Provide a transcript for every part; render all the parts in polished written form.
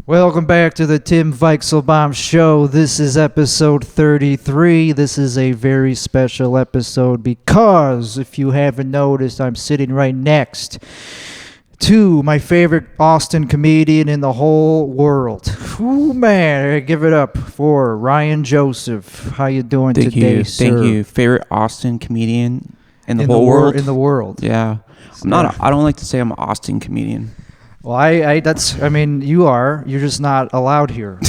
Welcome back to the Tim Weichselbaum Show. This is episode 33. This is a very special episode because, if you haven't noticed, I'm sitting right next to my favorite Austin comedian in the whole world. Ooh, man, give it up for Ryan Joseph. How you doing today, sir? Thank you. Favorite Austin comedian in the whole world? In the world. Yeah. I don't like to say I'm an Austin comedian. Well, you are. You're just not allowed here.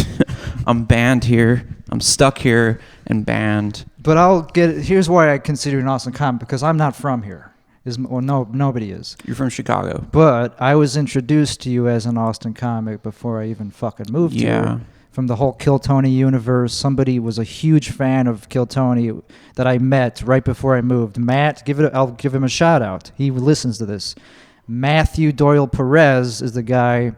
I'm banned here. I'm stuck here and banned. But here's why I consider you an Austin comic, because I'm not from here. Nobody is. You're from Chicago. But I was introduced to you as an Austin comic before I even fucking moved here. From the whole Kill Tony universe. Somebody was a huge fan of Kill Tony that I met right before I moved. Matt, I'll give him a shout out. He listens to this. Matthew Doyle Perez is the guy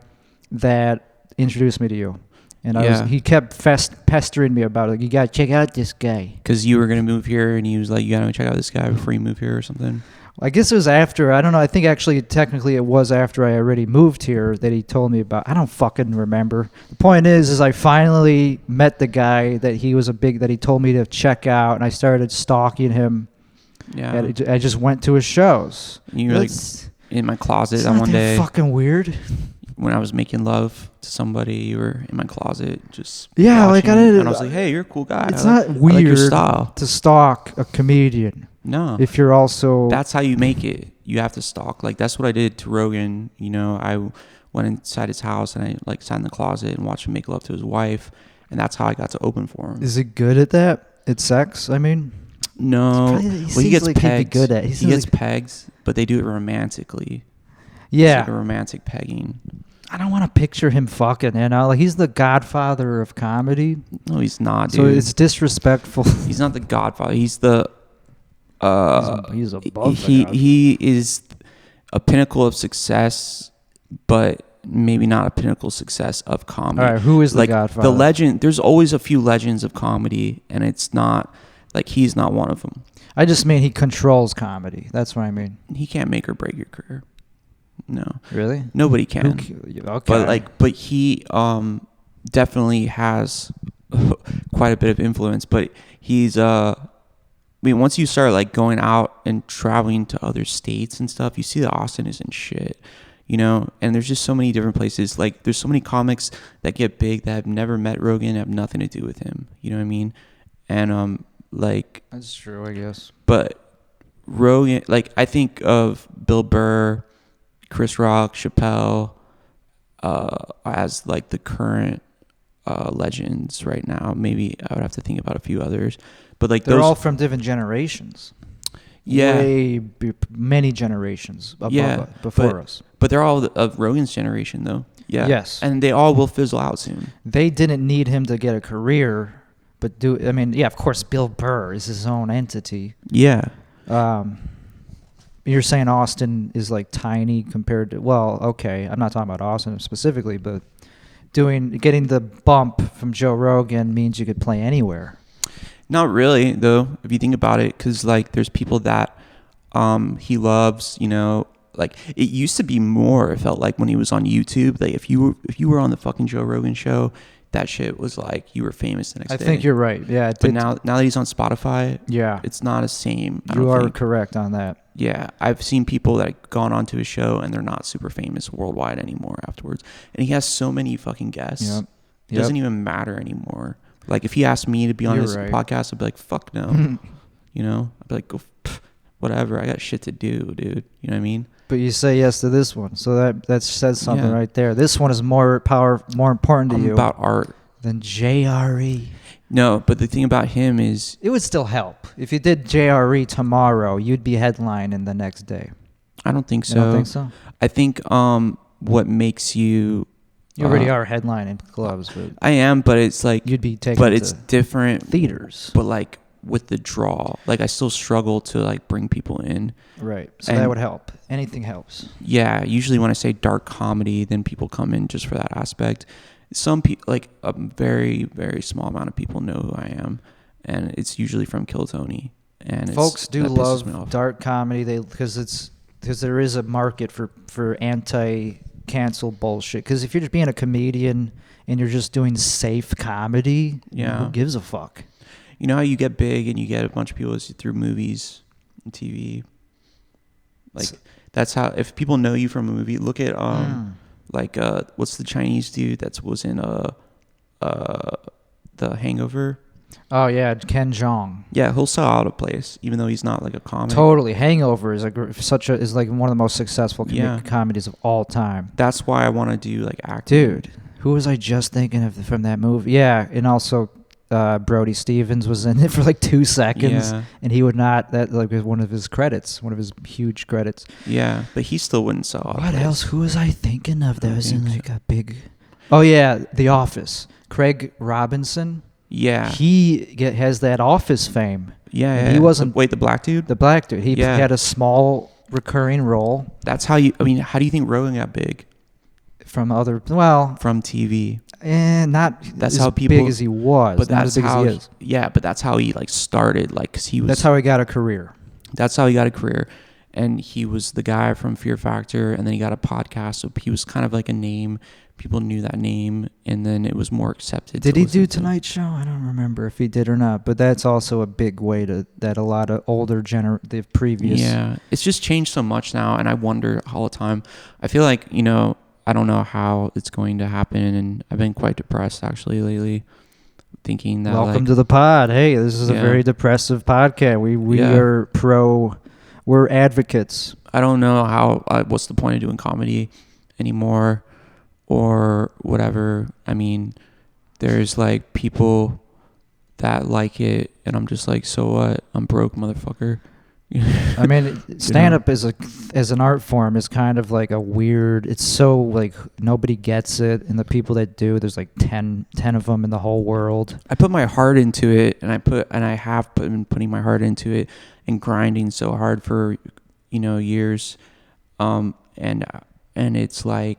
that introduced me to you. And he kept pestering me about it. Like, you got to check out this guy. Because you were going to move here and he was like, you got to check out this guy before you move here or something? I guess it was after. I don't know. I think actually technically it was after I already moved here that he told me about. I don't fucking remember. The point is I finally met the guy that he told me to check out, and I started stalking him. Yeah. And I just went to his shows. You were like in my closet on one day. Fucking weird. When I was making love to somebody, you were in my closet just watching, and I was like, hey, you're a cool guy. It's not weird like your style. To stalk a comedian. No. If you're also... That's how you make it. You have to stalk. Like, that's what I did to Rogan. You know, I went inside his house and I sat in the closet and watched him make love to his wife. And that's how I got to open for him. Is he good at that? At sex, I mean? No. He gets pegged. Good at. He gets pegs, but they do it romantically. Yeah. It's like a romantic pegging. I don't want to picture him fucking, like he's the godfather of comedy. No, he's not, dude. So it's disrespectful. He's not the godfather. He's the he's above he is a pinnacle of success, but maybe not a pinnacle success of comedy. All right, who is the godfather? The legend. There's always a few legends of comedy, and it's not like he's not one of them. I just mean he controls comedy. That's what I mean. He can't make or break your career. No. Really? Nobody can. Okay. But he definitely has quite a bit of influence. But he's once you start going out and traveling to other states and stuff, you see that Austin isn't shit. You know, and there's just so many different places. Like, there's so many comics that get big that have never met Rogan, have nothing to do with him. You know what I mean? And that's true, I guess. But Rogan, I think of Bill Burr, Chris Rock, Chappelle, as the current legends right now. Maybe I would have to think about a few others, but they're all from different generations. Yeah, many generations before us. But they're all of Rogan's generation, though. Yeah. Yes. And they all will fizzle out soon. They didn't need him to get a career, but of course, Bill Burr is his own entity. Yeah. You're saying Austin is tiny compared to, okay, I'm not talking about Austin specifically, but getting the bump from Joe Rogan means you could play anywhere. Not really, though, if you think about it, because there's people that he loves, it used to be more, it felt like, when he was on YouTube. If you were on the fucking Joe Rogan show, that shit was you were famous the next day. I think you're right. Yeah. But now that he's on Spotify, yeah, it's not the same. You are correct on that. Yeah, I've seen people that have gone onto his show and they're not super famous worldwide anymore afterwards. And he has so many fucking guests. Yep. It doesn't even matter anymore. If he asked me to be on his podcast, I'd be like, fuck no. I'd be like, go, whatever. I got shit to do, dude. You know what I mean? But you say yes to this one, so that says something right there. This one is more important to you about art than JRE. No, but the thing about him is, it would still help if you did JRE tomorrow. You'd be headlining the next day. I don't think so. You don't think so? I think what makes you already are headlining clubs, but I am, but it's you'd be taking, but it's different theaters. But with the draw, I still struggle to bring people in. Right. So that would help. Anything helps. Yeah. Usually when I say dark comedy, then people come in just for that aspect. Some people, a very, very small amount of people know who I am, and it's usually from Kill Tony. And folks do love dark comedy, because there is a market for anti cancel bullshit. Because if you're just being a comedian and you're just doing safe comedy, who gives a fuck? You know how you get big and you get a bunch of people through movies and TV? Like, that's how, if people know you from a movie, look at, what's the Chinese dude that was in The Hangover? Oh, yeah, Ken Jeong. Yeah, he'll sell out a place, even though he's not like a comic. Totally. Hangover is is like one of the most successful comedies of all time. That's why I want to do like acting. Dude, who was I just thinking of from that movie? Yeah, and also Brody Stevens was in it for like 2 seconds, and he would not. That like was one of his credits, one of his huge credits. Yeah, but he still wouldn't sell out. What else? Who was I thinking of that was in like a big? Oh yeah, The Office. Craig Robinson. Yeah, he has that Office fame. Yeah, he wasn't. Wait, the black dude. The black dude. He had a small recurring role. That's how you. I mean, how do you think Rogan got big? From TV. Not that's as how people, big as he was, but not as big as he is. Yeah, but that's how he like started. Like, cause he was. That's how he got a career. That's how he got a career, and he was the guy from Fear Factor, and then he got a podcast. So he was kind of like a name. People knew that name, and then it was more accepted. Did he do Tonight Show? I don't remember if he did or not, but that's also a big way that a lot of older the previous. Yeah, it's just changed so much now, and I wonder all the time. I feel like, I don't know how it's going to happen, and I've been quite depressed actually lately, thinking that. Welcome to the pod. Hey, this is a very depressive podcast. We're advocates. I don't know what's the point of doing comedy anymore. Or whatever. I mean, there's like people that like it, and I'm just like, so what? I'm broke, motherfucker. I mean, stand-up as an art form is kind of like a weird. It's so like nobody gets it, and the people that do, there's like 10 of them in the whole world. I put my heart into it, and I have been putting my heart into it, and grinding so hard for years, and it's like.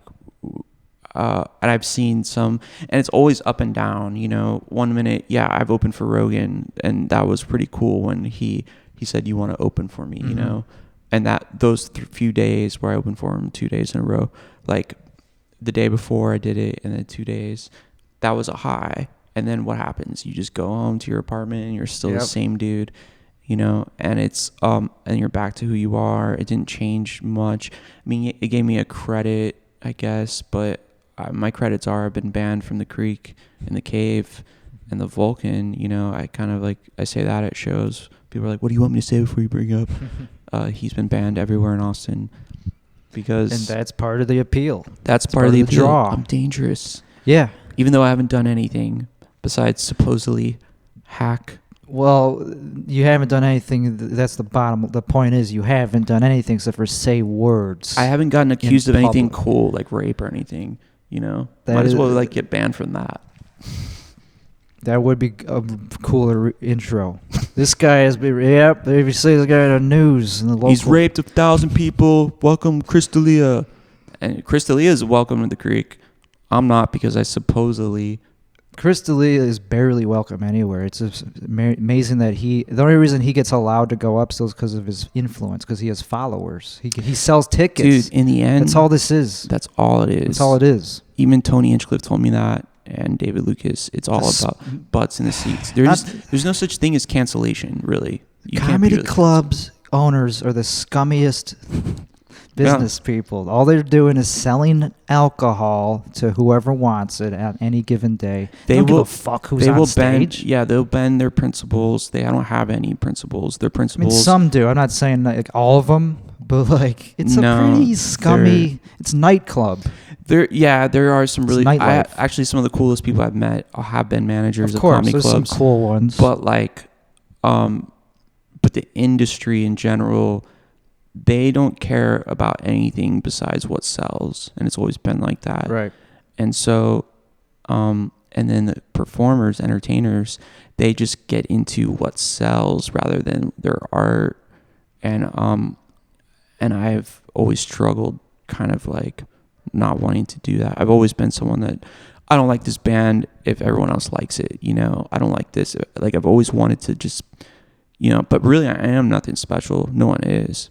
And I've seen some, and it's always up and down, 1 minute, I've opened for Rogan, and that was pretty cool when he said, you want to open for me, and that those few days where I opened for him 2 days in a row, like the day before I did it, and then 2 days, that was a high. And then what happens? You just go home to your apartment, and you're still the same dude, and it's, and you're back to who you are. It didn't change much. I mean, it gave me a credit, I guess, but my credits are I've been banned from the Creek and the Cave and the Vulcan. I kind of I say that at shows. People are like, what do you want me to say before you bring up? He's been banned everywhere in Austin because. And that's part of the appeal. That's part of the appeal. Draw. I'm dangerous. Yeah. Even though I haven't done anything besides supposedly hack. Well, you haven't done anything. That's the point is you haven't done anything except for say words. I haven't gotten accused of anything cool like rape or anything. Might as well get banned from that. That would be a cooler intro. This guy has been. Yep, you see this guy in the news in the local. He's raped 1,000 people. Welcome, Crystalia. And Crystalia is welcome to the Creek. I'm not because I supposedly. Crystalia is barely welcome anywhere. It's amazing that the only reason he gets allowed to go up still is because of his influence, because he has followers. He sells tickets. Dude, in the end, that's all this is. That's all it is. That's all it is. Even Tony Hinchcliffe told me that, and David Lucas. It's all about butts in the seats. There's no such thing as cancellation, really. Comedy clubs owners are the scummiest business people. All they're doing is selling alcohol to whoever wants it at any given day. They don't give a fuck who's on stage. They'll bend their principles. They don't have any principles. Their principles. I mean, some do. I'm not saying like all of them, but like it's a pretty scummy. It's nightclub. There are some really. Actually, some of the coolest people I've met have been managers of comedy clubs. There's some cool ones. But but the industry in general. They don't care about anything besides what sells, and it's always been like that. Right. And so, and then the performers, entertainers, they just get into what sells rather than their art. And I've always struggled kind of like not wanting to do that. I've always been someone that I don't like this band if everyone else likes it, I don't like this. Like I've always wanted to just, but really I am nothing special. No one is.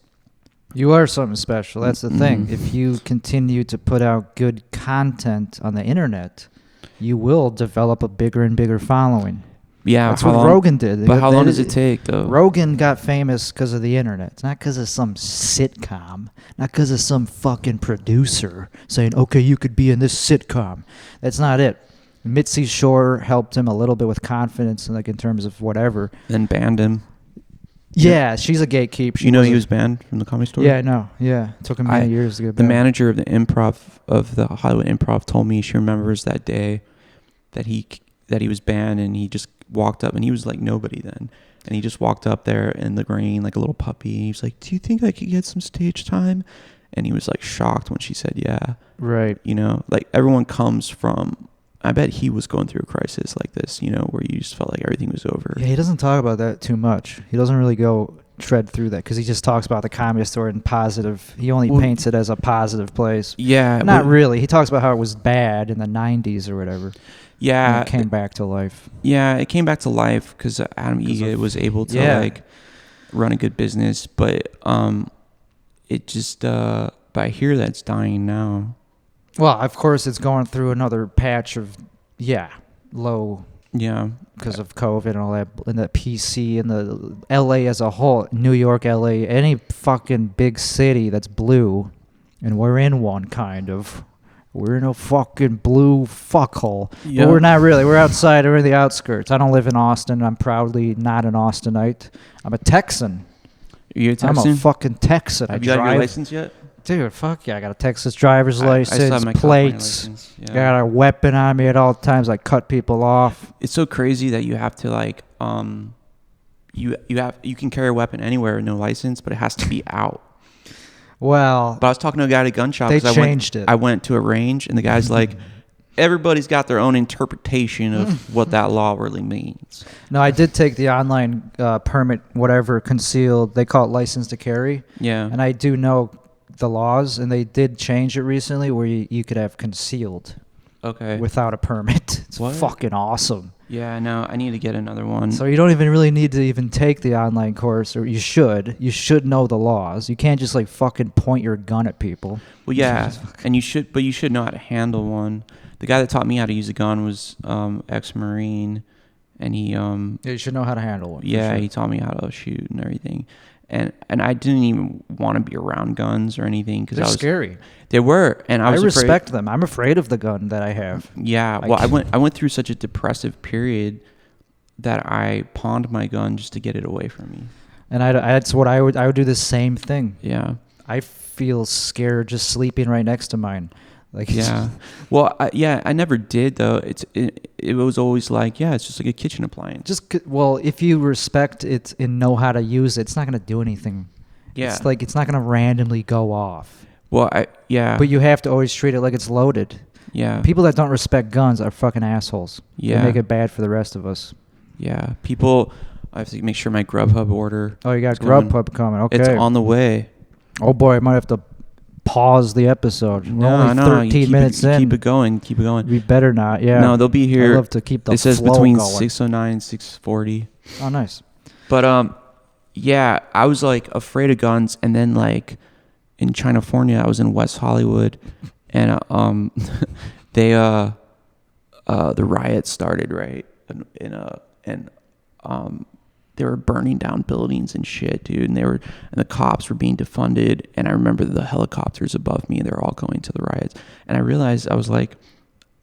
You are something special. That's the thing. If you continue to put out good content on the internet, you will develop a bigger and bigger following. Yeah, that's what Rogan did. But how long does it take, though? Rogan got famous because of the internet. It's not because of some sitcom, not because of some fucking producer saying, okay, you could be in this sitcom. That's not it. Mitzi Shore helped him a little bit with confidence, like in terms of whatever. Then banned him. Yeah, she's a gatekeeper. You know he was banned from the Comedy Store? Yeah, I know. Yeah, it took him many years to get The back. manager of the Hollywood Improv told me she remembers that day that he was banned, and he just walked up, and he was like nobody then, and he just walked up there in the green like a little puppy. He was like, "Do you think I could get some stage time?" And he was like shocked when she said, "Yeah." Right. You know, like everyone comes from. I bet he was going through a crisis like this, you know, where you just felt like everything was over. Yeah, he doesn't talk about that too much. He doesn't really go tread through that because he just talks about the Comedy Store in positive. He only paints it as a positive place. Yeah. Not really. He talks about how it was bad in the 90s or whatever. Yeah. And it came back to life. Yeah, it came back to life because Adam Ega was able to like run a good business. But it just, but I hear that it's dying now. Well, of course, it's going through another patch of, low. Yeah. Because of COVID and all that, and the PC and the LA as a whole, New York, LA, any fucking big city that's blue, and we're in one kind of. We're in a fucking blue fuckhole. Yep. But we're not really. We're outside. We're in the outskirts. I don't live in Austin. I'm proudly not an Austinite. I'm a Texan. Are you a Texan? I'm a fucking Texan. Have you got your license yet? Dude, fuck yeah. I got a Texas driver's license, I still have my plates. license. Yeah. Got a weapon on me at all times. I cut people off. It's so crazy that you have to like you can carry a weapon anywhere with no license, but it has to be out. Well, but I was talking to a guy at a gun shop. They changed it. I went to a range, and the guy's like, everybody's got their own interpretation of what that law really means. No, I did take the online permit, whatever, concealed. They call it license to carry. Yeah. And I do know the laws, and they did change it recently where you could have concealed. Okay. Without a permit. It's what? Fucking awesome. Yeah, no, I need to get another one. So you don't even really need to even take the online course, or you should. You should know the laws. You can't just like fucking point your gun at people. Well, yeah, and you should know how to handle one. The guy that taught me how to use a gun was ex-Marine, and he Yeah, you should know how to handle one. Yeah, sure. he taught me how to shoot and everything. And I didn't even want to be around guns or anything because they're scary. They were, and I respect them. I'm afraid of the gun that I have. Yeah, well, I went through such a depressive period that I pawned my gun just to get it away from me. And that's what I would do the same thing. Yeah, I feel scared just sleeping right next to mine. Like yeah, well, I never did though. It was always like, it's just like a kitchen appliance. If you respect it and know how to use it, it's not going to do anything. Yeah, it's like it's not going to randomly go off. Well, but you have to always treat it like it's loaded. Yeah, people that don't respect guns are fucking assholes. Yeah, they make it bad for the rest of us. Yeah, people. I have to make sure my Grubhub order. Oh, you got Grubhub coming. Okay, it's on the way. Oh boy, I might have to pause the episode. We're only 13 minutes in. Keep it going. We better not. Yeah. No, they'll be here. I love to keep the flow going. It says between 6:09 and 6:40. Oh, nice. But I was like afraid of guns, and then like in California, I was in West Hollywood, and the riots started, right? And they were burning down buildings and shit, dude. And the cops were being defunded. And I remember the helicopters above me, and they were all going to the riots. And I realized, I was like,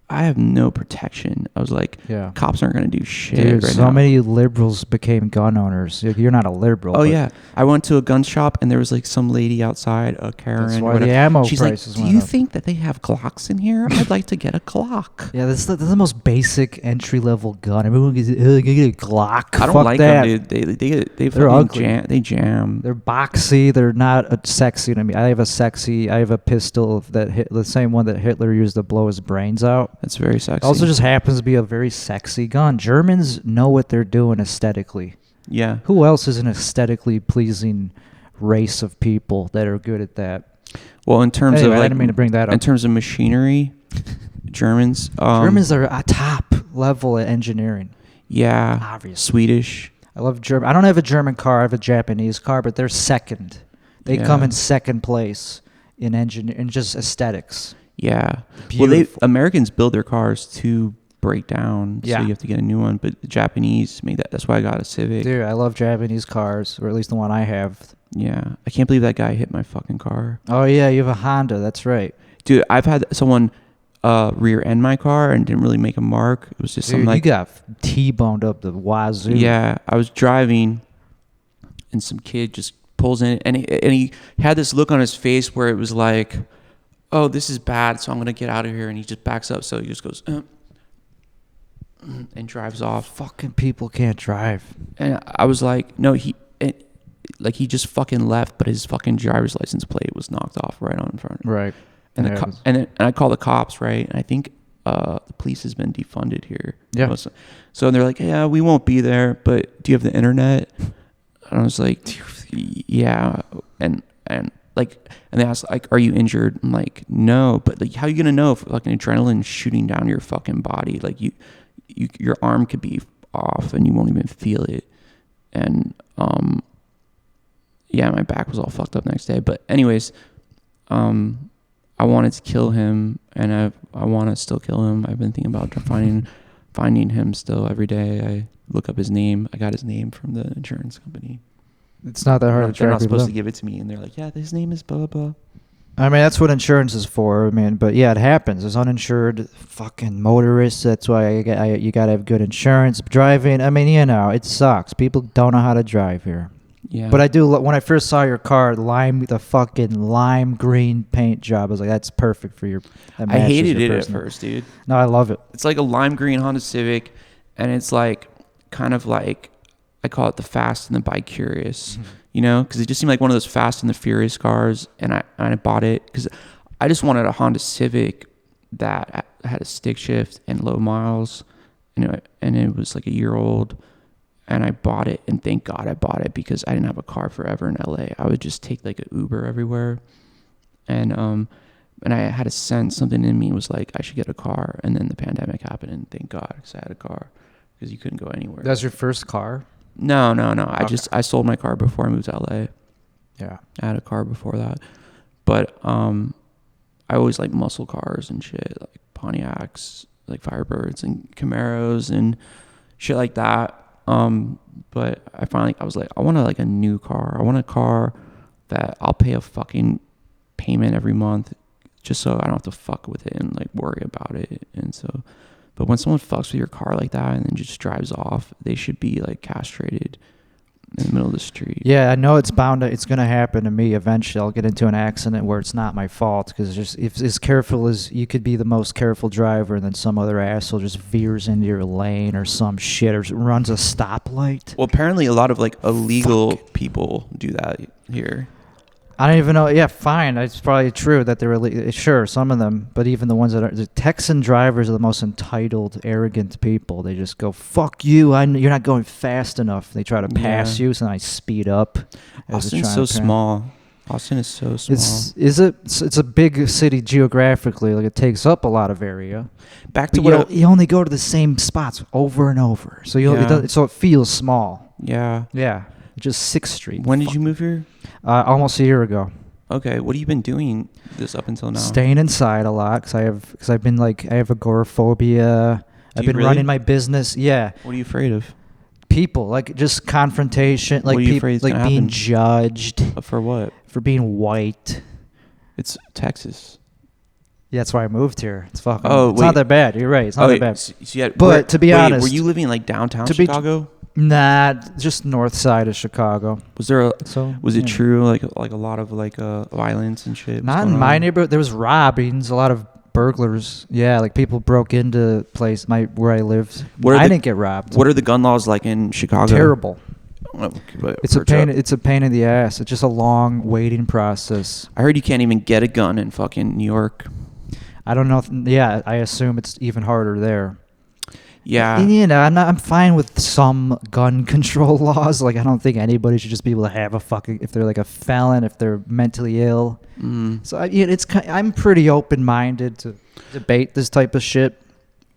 I have no protection. I was like, cops aren't going to do shit. Dude, right so now. many liberals became gun owners. You're not a liberal. Oh, yeah. I went to a gun shop, and there was like some lady outside, a Karen. That's why the ammo She's prices like, went do you up. think that they have Glocks in here? I'd like to get a Glock. Yeah, this is the most basic entry-level gun. Everyone gets get a Glock. I don't Fuck like that. them, dude. They're ugly. They jam. They're boxy. They're not sexy to me. I have a pistol that hit the same one that Hitler used to blow his brains out. That's very sexy. Also just happens to be a very sexy gun. Germans know what they're doing aesthetically. Yeah. Who else is an aesthetically pleasing race of people that are good at that? Well, in terms of I didn't mean to bring that up. In terms of machinery, Germans are a top level at engineering. Yeah. Obviously. Swedish. I love German. I don't have a German car. I have a Japanese car, but they're second They come in second place in in just aesthetics. Yeah. Beautiful. Well, Americans build their cars to break down, so you have to get a new one. But the Japanese made that. That's why I got a Civic. Dude, I love Japanese cars, or at least the one I have. Yeah, I can't believe that guy hit my fucking car. Oh yeah, you have a Honda. That's right. Dude, I've had someone rear end my car and didn't really make a mark. It was just something like, you got T-boned up the wazoo. Yeah, I was driving, and some kid just pulls in, and he had this look on his face where it was like, oh, this is bad, so I'm gonna get out of here, and he just backs up. So he just goes and drives off. Fucking people can't drive. And I was like, no, he just fucking left, but his fucking driver's license plate was knocked off right on in front. Right. And and I call the cops, right? And I think the police has been defunded here. Yeah. So they're like, yeah, we won't be there, but do you have the internet? And I was like, yeah. And they asked, like, are you injured? I'm like, no. But like, how are you gonna know if like an adrenaline shooting down your fucking body? Like your arm could be off and you won't even feel it. And yeah, my back was all fucked up next day. But anyways, I wanted to kill him, and I want to still kill him. I've been thinking about finding him still every day. I look up his name. I got his name from the insurance company. It's not that hard to track. They're not supposed to give it to me, and they're like, yeah, his name is blah blah. I mean, that's what insurance is for. I mean, but yeah, it happens. There's uninsured fucking motorists. That's why you gotta have good insurance. Driving, I mean, it sucks. People don't know how to drive here. Yeah. But I do. When I first saw your car, the fucking lime green paint job, I was like, that's perfect for your. I hated it at first, dude. No, I love it. It's like a lime green Honda Civic, and it's like kind of like, I call it the Fast and the Bi-Curious, because it just seemed like one of those Fast and the Furious cars, and I bought it because I just wanted a Honda Civic that had a stick shift and low miles, and it was like a year old. And I bought it, and thank God I bought it, because I didn't have a car forever in LA. I would just take like an Uber everywhere, and I had a sense, something in me was like, I should get a car. And then the pandemic happened, and thank God, because I had a car, because you couldn't go anywhere. That's your first car? No. Okay. I sold my car before I moved to LA. Yeah, I had a car before that, but I always like muscle cars and shit, like Pontiacs, like Firebirds and Camaros and shit like that. But I was like, I want a new car. I want a car that I'll pay a fucking payment every month, just so I don't have to fuck with it and like worry about it. And so, but when someone fucks with your car like that and then just drives off, they should be like castrated in the middle of the street. Yeah, I know it's gonna happen to me eventually. I'll get into an accident where it's not my fault, because just if as careful as you could be, the most careful driver, and then some other asshole just veers into your lane or some shit, or runs a stoplight. Well, apparently a lot of like illegal people do that here. I don't even know. Yeah, fine. It's probably true that they're sure, some of them, but even the ones that are the Texan drivers are the most entitled, arrogant people. They just go, "Fuck you! You're not going fast enough." They try to pass you, so then I speed up. Austin's so small. Austin is so small. It's a big city geographically. Like, it takes up a lot of area. Back to what you only go to the same spots over and over, so so it feels small. Yeah. Yeah. Just 6th Street. When did you move here? Almost a year ago. Okay, what have you been doing this up until now? Staying inside a lot, because I've been I have agoraphobia. I've been running my business. Yeah. What are you afraid of? People, like just confrontation, like people, like being judged. For what? For being white. It's Texas. Yeah, that's why I moved here. It's fucking. It's not that bad. You're right. It's not that bad. But to be honest, were you living like downtown Chicago? Nah, just north side of Chicago. Was it true like a lot of violence and shit? Not in my neighborhood. There was robbings, a lot of burglars. Yeah, like people broke into where I lived. I didn't get robbed. What are the gun laws like in Chicago? Terrible. It's a pain in the ass. It's just a long waiting process. I heard you can't even get a gun in fucking New York. I don't know. I assume it's even harder there. Yeah. And, I'm fine with some gun control laws. Like, I don't think anybody should just be able to have if they're like a felon, if they're mentally ill. So I'm pretty open-minded to debate this type of shit.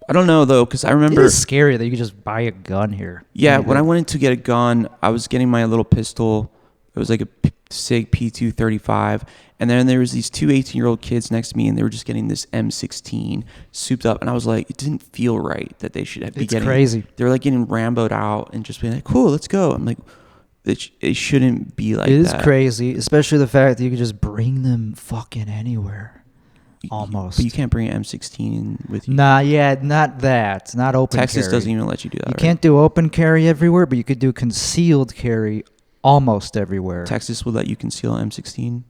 I don't know though, because I remember it's scary that you could just buy a gun here. Yeah, when I went in to get a gun, I was getting my little pistol. It was like Sig P235, and then there was these two 18-year-old kids next to me, and they were just getting this M16 souped up, and I was like, it didn't feel right that they should be getting. It's crazy. They were like getting Rambo'd out and just being like, cool, let's go. I'm like, it shouldn't be like that. It is crazy, especially the fact that you can just bring them fucking anywhere. Almost. But you can't bring an M16 with you. Nah, yeah, not that. Not open carry. Texas doesn't even let you do that. You can't do open carry everywhere, but you could do concealed carry almost everywhere. Texas will let you conceal an M16?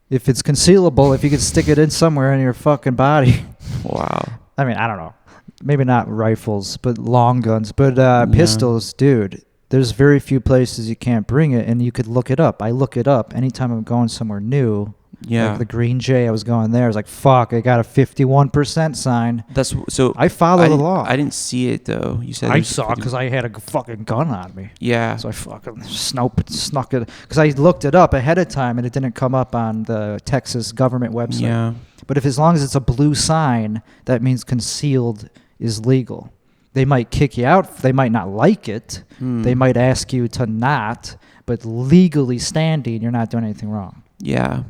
If it's concealable, if you could stick it in somewhere in your fucking body. Wow. I mean, I don't know. Maybe not rifles, but long guns. But pistols, dude, there's very few places you can't bring it, and you could look it up. I look it up anytime I'm going somewhere new. Yeah. Like the Green J, I was going there. I was like, fuck, I got a 51% sign. That's so. I follow the law. I didn't see it though. You said I saw it because I had a fucking gun on me. Yeah. So I fucking snuck it because I looked it up ahead of time and it didn't come up on the Texas government website. Yeah. But if as long as it's a blue sign, that means concealed is legal. They might kick you out. They might not like it. They might ask you to not. But legally standing, you're not doing anything wrong. Yeah.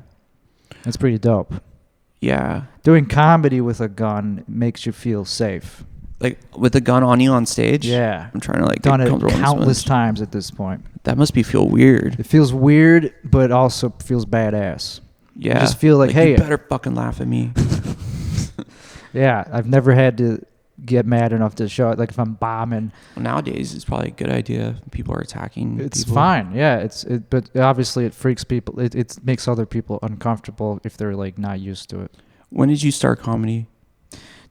That's pretty dope. Yeah. Doing comedy with a gun makes you feel safe. Like with a gun on you on stage? Yeah. I'm trying to like done it countless times at this point. That must feel weird. It feels weird, but also feels badass. Yeah. You just feel like, hey, you better fucking laugh at me. Yeah, I've never had to get mad enough to show it. Like if I'm bombing. Well, nowadays, it's probably a good idea. People are attacking. It's people. fine. Yeah, but obviously it freaks people. It makes other people uncomfortable if they're like not used to it. When did you start comedy?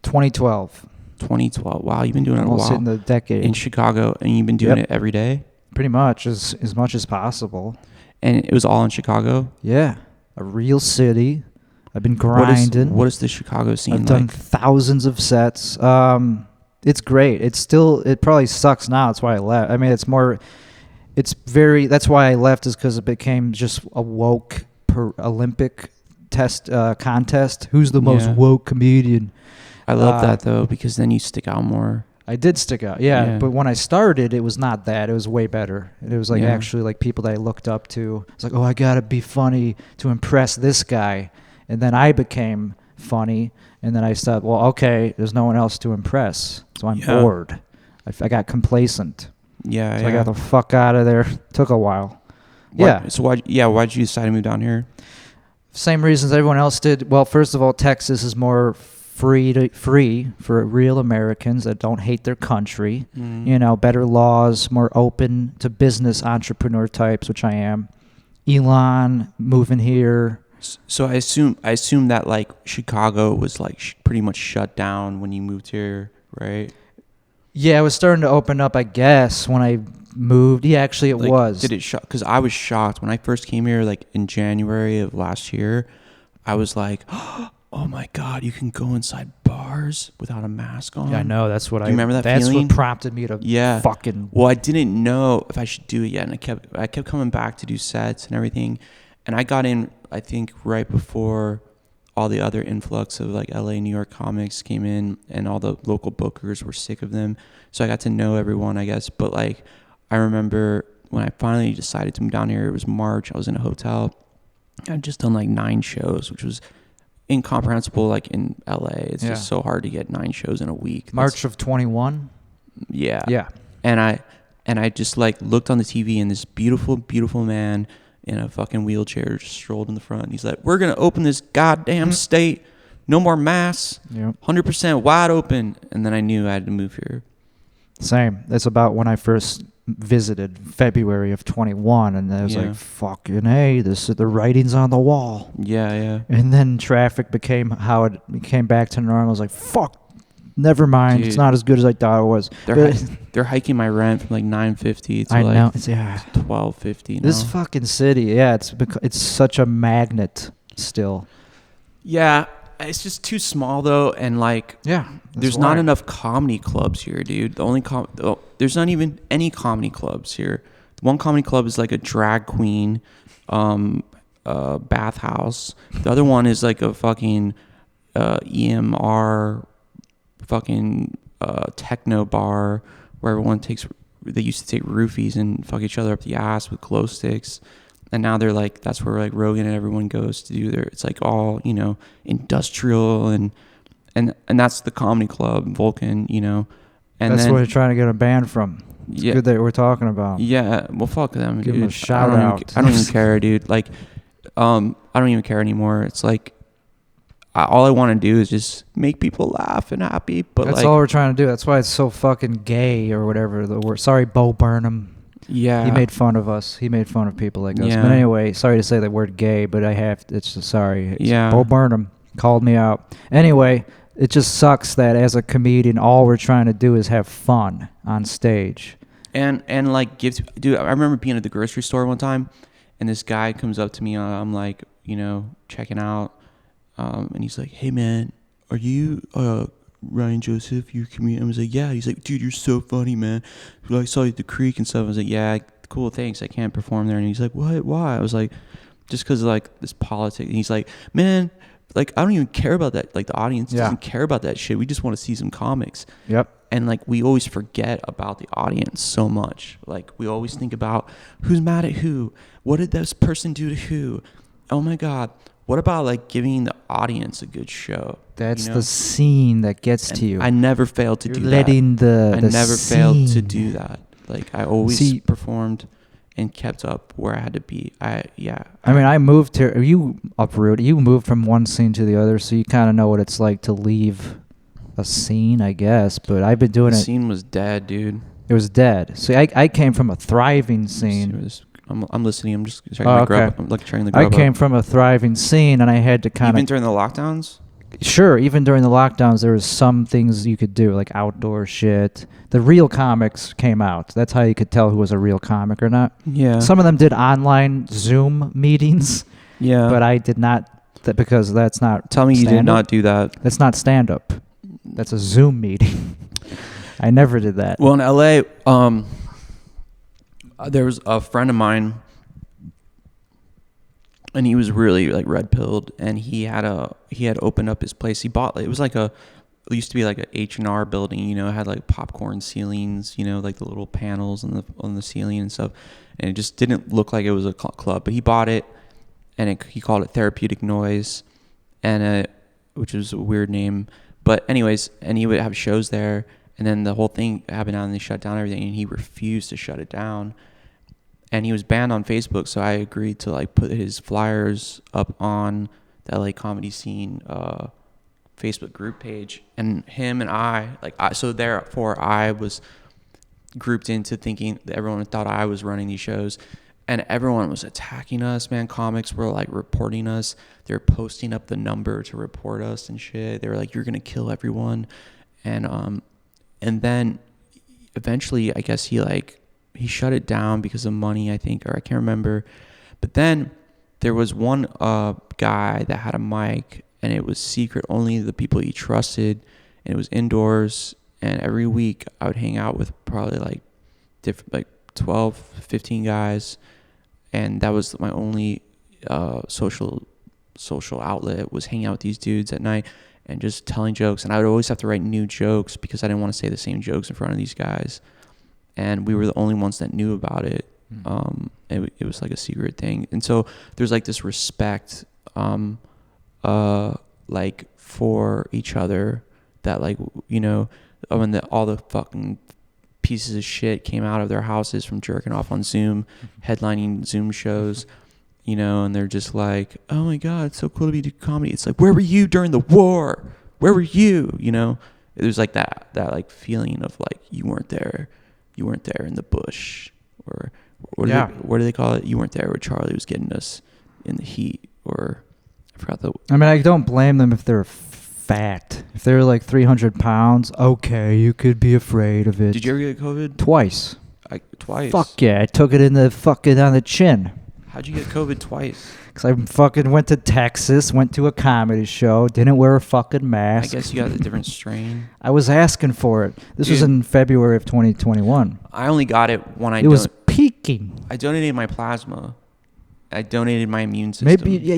2012. 2012. Wow, you've been doing it a while. Almost in the decade. In Chicago, and you've been doing it every day? Pretty much, as much as possible. And it was all in Chicago? Yeah, a real city. I've been grinding. What is the Chicago scene I've done thousands of sets. It's great. It probably sucks now. That's why I left. I mean, that's why I left is because it became just a woke Olympic contest. Who's the most woke comedian? I love that though, because then you stick out more. I did stick out, yeah. But when I started, it was not that. It was way better. It was like actually like people that I looked up to. It's like, oh, I gotta be funny to impress this guy. And then I became funny, and then I said, well, okay, there's no one else to impress, so I'm bored. I got complacent. Yeah, so I got the fuck out of there. Took a while. So why'd you decide to move down here? Same reasons everyone else did. Well, first of all, Texas is more free for real Americans that don't hate their country. You know, better laws, more open to business entrepreneur types, which I am. Elon moving here. So I assume that like Chicago was like pretty much shut down when you moved here, right? Yeah, it was starting to open up, I guess, when I moved. Yeah, actually it was. Did it shock? Because I was shocked when I first came here, like in January of last year. I was like, oh my God, you can go inside bars without a mask on. Yeah, I know. That's what Do you remember that feeling? That's what prompted me to fucking. Well, I didn't know if I should do it yet, and I kept coming back to do sets and everything, and I got in, I think, right before all the other influx of like LA, New York comics came in, and all the local bookers were sick of them. So I got to know everyone, I guess. But like, I remember when I finally decided to move down here, it was March. I was in a hotel. I'd just done like 9 shows, which was incomprehensible. Like in LA, it's just so hard to get 9 shows in a week. March of 21. Yeah. And I just like looked on the TV, and this beautiful, beautiful man in a fucking wheelchair just strolled in the front. He's like, we're going to open this goddamn state. No more masks. 100% wide open. And then I knew I had to move here. Same. That's about when I first visited, February of 21. And I was like, fucking, hey, the writing's on the wall. Yeah. And then traffic became how it came back to normal. I was like, fuck. Never mind. Dude, it's not as good as I thought it was. They're hiking my rent from like $950 to like $1250. This fucking city, it's such a magnet still. Yeah, it's just too small though, and like there's not enough comedy clubs here, dude. The only there's not even any comedy clubs here. One comedy club is like a drag queen bathhouse. The other one is like a fucking EMR fucking techno bar where everyone they used to take roofies and fuck each other up the ass with glow sticks. And now they're like, that's where like Rogan and everyone goes to do their, it's like all, you know, industrial and that's the comedy club, Vulcan, you know. And that's then, where they're trying to get a band from. It's good that we're talking about. Yeah, well, fuck them, Give dude. them a shout out. I don't even care, dude. Like, I don't even care anymore. It's like, all I want to do is just make people laugh and happy. But that's like, all we're trying to do. That's why it's so fucking gay or whatever the word. Sorry, Bo Burnham. Yeah, he made fun of us. He made fun of people like us. Yeah. But anyway, sorry to say that word gay, but I have. Sorry. Yeah. Bo Burnham called me out. Anyway, it just sucks that as a comedian, all we're trying to do is have fun on stage. And like dude, I remember being at the grocery store one time, and this guy comes up to me. I'm like, you know, checking out, and he's like, "Hey man, are you Ryan Joseph? You comedian?" I was like, "Yeah." He's like, "Dude, you're so funny, man. I saw you at the Creek and stuff." I was like, "Yeah, cool, thanks. I can't perform there." And he's like, "What? Why?" I was like, "Just because of like this politics." And he's like, "Man, like I don't even care about that. Like the audience doesn't care about that shit. We just want to see some comics." Yep. And like we always forget about the audience so much. Like we always think about who's mad at who. What did this person do to who? Oh my God. What about like giving the audience a good show? That's the scene that gets to you. I never failed to do that. Letting I never failed to scene. do that. Like I always performed and kept up where I had to be. I mean, I moved here. You uprooted. You moved from one scene to the other, so you kind of know what it's like to leave a scene, I guess. But I've been doing the scene was dead, dude. It was dead. So I came from a thriving scene. I'm listening. I'm just trying the Grubhub. I'm like trying the Grubhub. I came from a thriving scene, and I had to kind of. Even during the lockdowns? Sure, even during the lockdowns, there was some things you could do, like outdoor shit. The real comics came out. That's how you could tell who was a real comic or not. Yeah. Some of them did online Zoom meetings. Yeah. But I did not, because that's not. Tell me you did not do that. That's not stand-up. That's a Zoom meeting. I never did that. Well, in LA, there was a friend of mine, and he was really like red-pilled, and he had opened up his place. He bought, it was like it used to be like a H&R building, you know, it had like popcorn ceilings, you know, like the little panels on the ceiling and stuff, and it just didn't look like it was a club. But he bought it, and he called it Therapeutic Noise, and which is a weird name. But anyways, and he would have shows there, and then the whole thing happened and they shut down everything, and he refused to shut it down. And he was banned on Facebook, so I agreed to like put his flyers up on the LA comedy scene Facebook group page. And him and so therefore I was grouped into thinking that everyone thought I was running these shows. And everyone was attacking us, man. Comics were like reporting us. They're posting up the number to report us and shit. They were like, "You're gonna kill everyone," and then eventually, I guess he shut it down because of money, I think, or I can't remember. But then there was one guy that had a mic, and it was secret. Only the people he trusted, and it was indoors. And every week I would hang out with probably like 12, 15 guys. And that was my only social outlet, was hanging out with these dudes at night and just telling jokes. And I would always have to write new jokes because I didn't want to say the same jokes in front of these guys. And we were the only ones that knew about it. It was like a secret thing. And so there's like this respect like for each other that, like, you know, when all the fucking pieces of shit came out of their houses from jerking off on Zoom, headlining Zoom shows, you know, and they're just like, "Oh my God, it's so cool to be doing comedy." It's like, where were you during the war? Where were you? You know, there's like that like feeling of like you weren't there in the bush, or what do they call it? You weren't there where Charlie was getting us in the heat, or I forgot the. I mean, I don't blame them if they're fat. If they're like 300 pounds, okay, you could be afraid of it. Did you ever get COVID? Twice. Twice? Fuck yeah, I took it in the fucking on the chin. How'd you get COVID twice? Because I fucking went to Texas, went to a comedy show, didn't wear a fucking mask. I guess you got a different strain. I was asking for it. This was in February of 2021. I only got it when it was peaking. I donated my plasma. I donated my immune system. Maybe,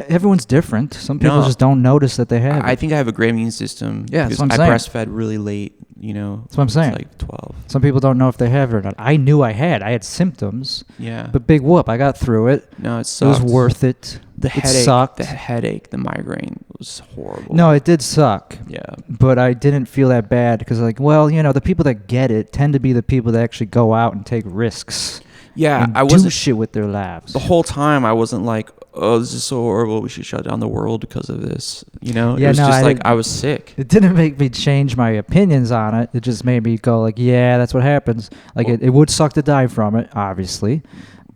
everyone's different. Some people just don't notice that they have it. I think I have a great immune system. Yeah, that's what I'm saying. saying. I breastfed really late. That's what I'm saying. It's like 12. Some people don't know if they have it or not. I knew I had symptoms. Yeah. But big whoop, I got through it. No, it It sucked. was worth it. It sucked. The headache, the migraine was horrible. No, it did suck. Yeah. But I didn't feel that bad because, like, well, the people that get it tend to be the people that actually go out and take risks. Yeah, and I wasn't do shit with their lives. The whole time I wasn't like, oh, this is so horrible, we should shut down the world because of this. Yeah, it was I was sick. It didn't make me change my opinions on it. It just made me go like, yeah, that's what happens. Like, it would suck to die from it, obviously.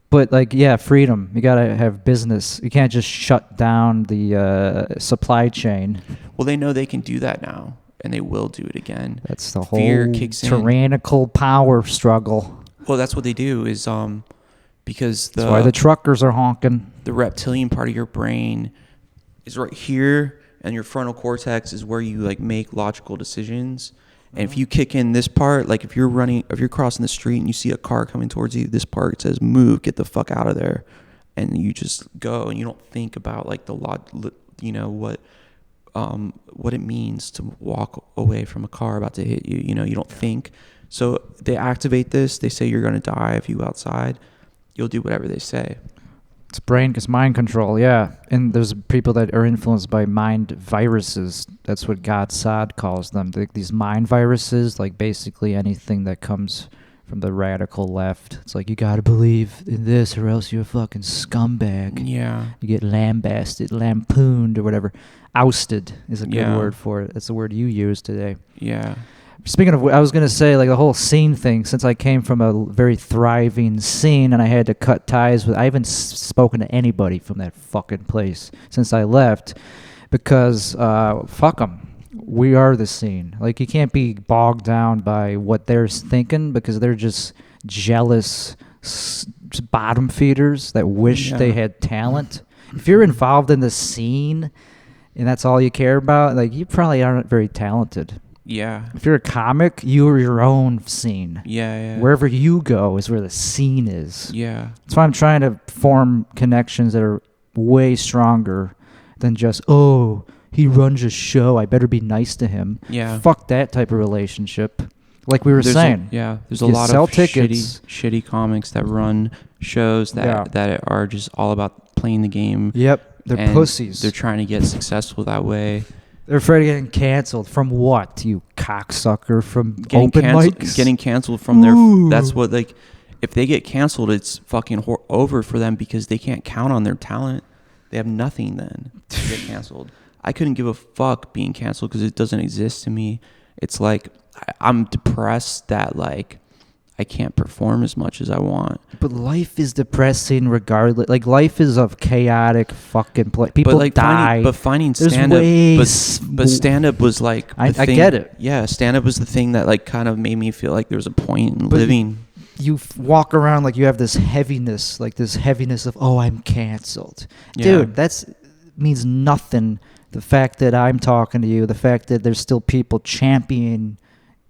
But, like, yeah, freedom. You got to have business. You can't just shut down the supply chain. Well, they know they can do that now, and they will do it again. That's the Fear whole kicks in. tyrannical power struggle. Well, that's what they do is because that's why the truckers are honking. The reptilian part of your brain is right here, and your frontal cortex is where you like make logical decisions. And if you kick in this part, like if you're crossing the street and you see a car coming towards you, this part says move, get the fuck out of there, and you just go and you don't think about like what it means to walk away from a car about to hit you. You don't think. So they activate this. They say you're going to die if you go outside. You'll do whatever they say. It's mind control, yeah. And there's people that are influenced by mind viruses. That's what godfather calls them. These mind viruses, like basically anything that comes from the radical left. It's like, you got to believe in this or else you're a fucking scumbag. Yeah. You get lambasted, lampooned, or whatever. Ousted is a good word for it. That's the word you used today. Yeah. Speaking of, I was going to say, like, the whole scene thing, since I came from a very thriving scene and I had to cut ties with, I haven't spoken to anybody from that fucking place since I left because, fuck them. We are the scene. Like, you can't be bogged down by what they're thinking because they're just jealous bottom feeders that wish they had talent. If you're involved in the scene and that's all you care about, like, you probably aren't very talented. Yeah. If you're a comic, you're your own scene. Yeah. Wherever you go is where the scene is. Yeah. That's why I'm trying to form connections that are way stronger than just, oh, he runs a show, I better be nice to him. Yeah. Fuck that type of relationship. Like we were saying. There's a lot of shitty comics that run shows that are just all about playing the game. Yep. They're pussies. They're trying to get successful that way. They're afraid of getting canceled. From what, you cocksucker? From getting open mics? Getting canceled from that's what, like, if they get canceled, it's fucking over for them because they can't count on their talent. They have nothing then to get canceled. I couldn't give a fuck being canceled because it doesn't exist to me. It's like, I'm depressed that, like, I can't perform as much as I want. But life is depressing regardless. Like, life is a chaotic fucking place. People die. Finding stand-up... But stand-up was, like... I get it. Yeah, stand-up was the thing that, like, kind of made me feel like there was a point in living. You walk around like you have this heaviness. Of, oh, I'm canceled. Yeah. Dude, that means nothing. The fact that I'm talking to you, the fact that there's still people championing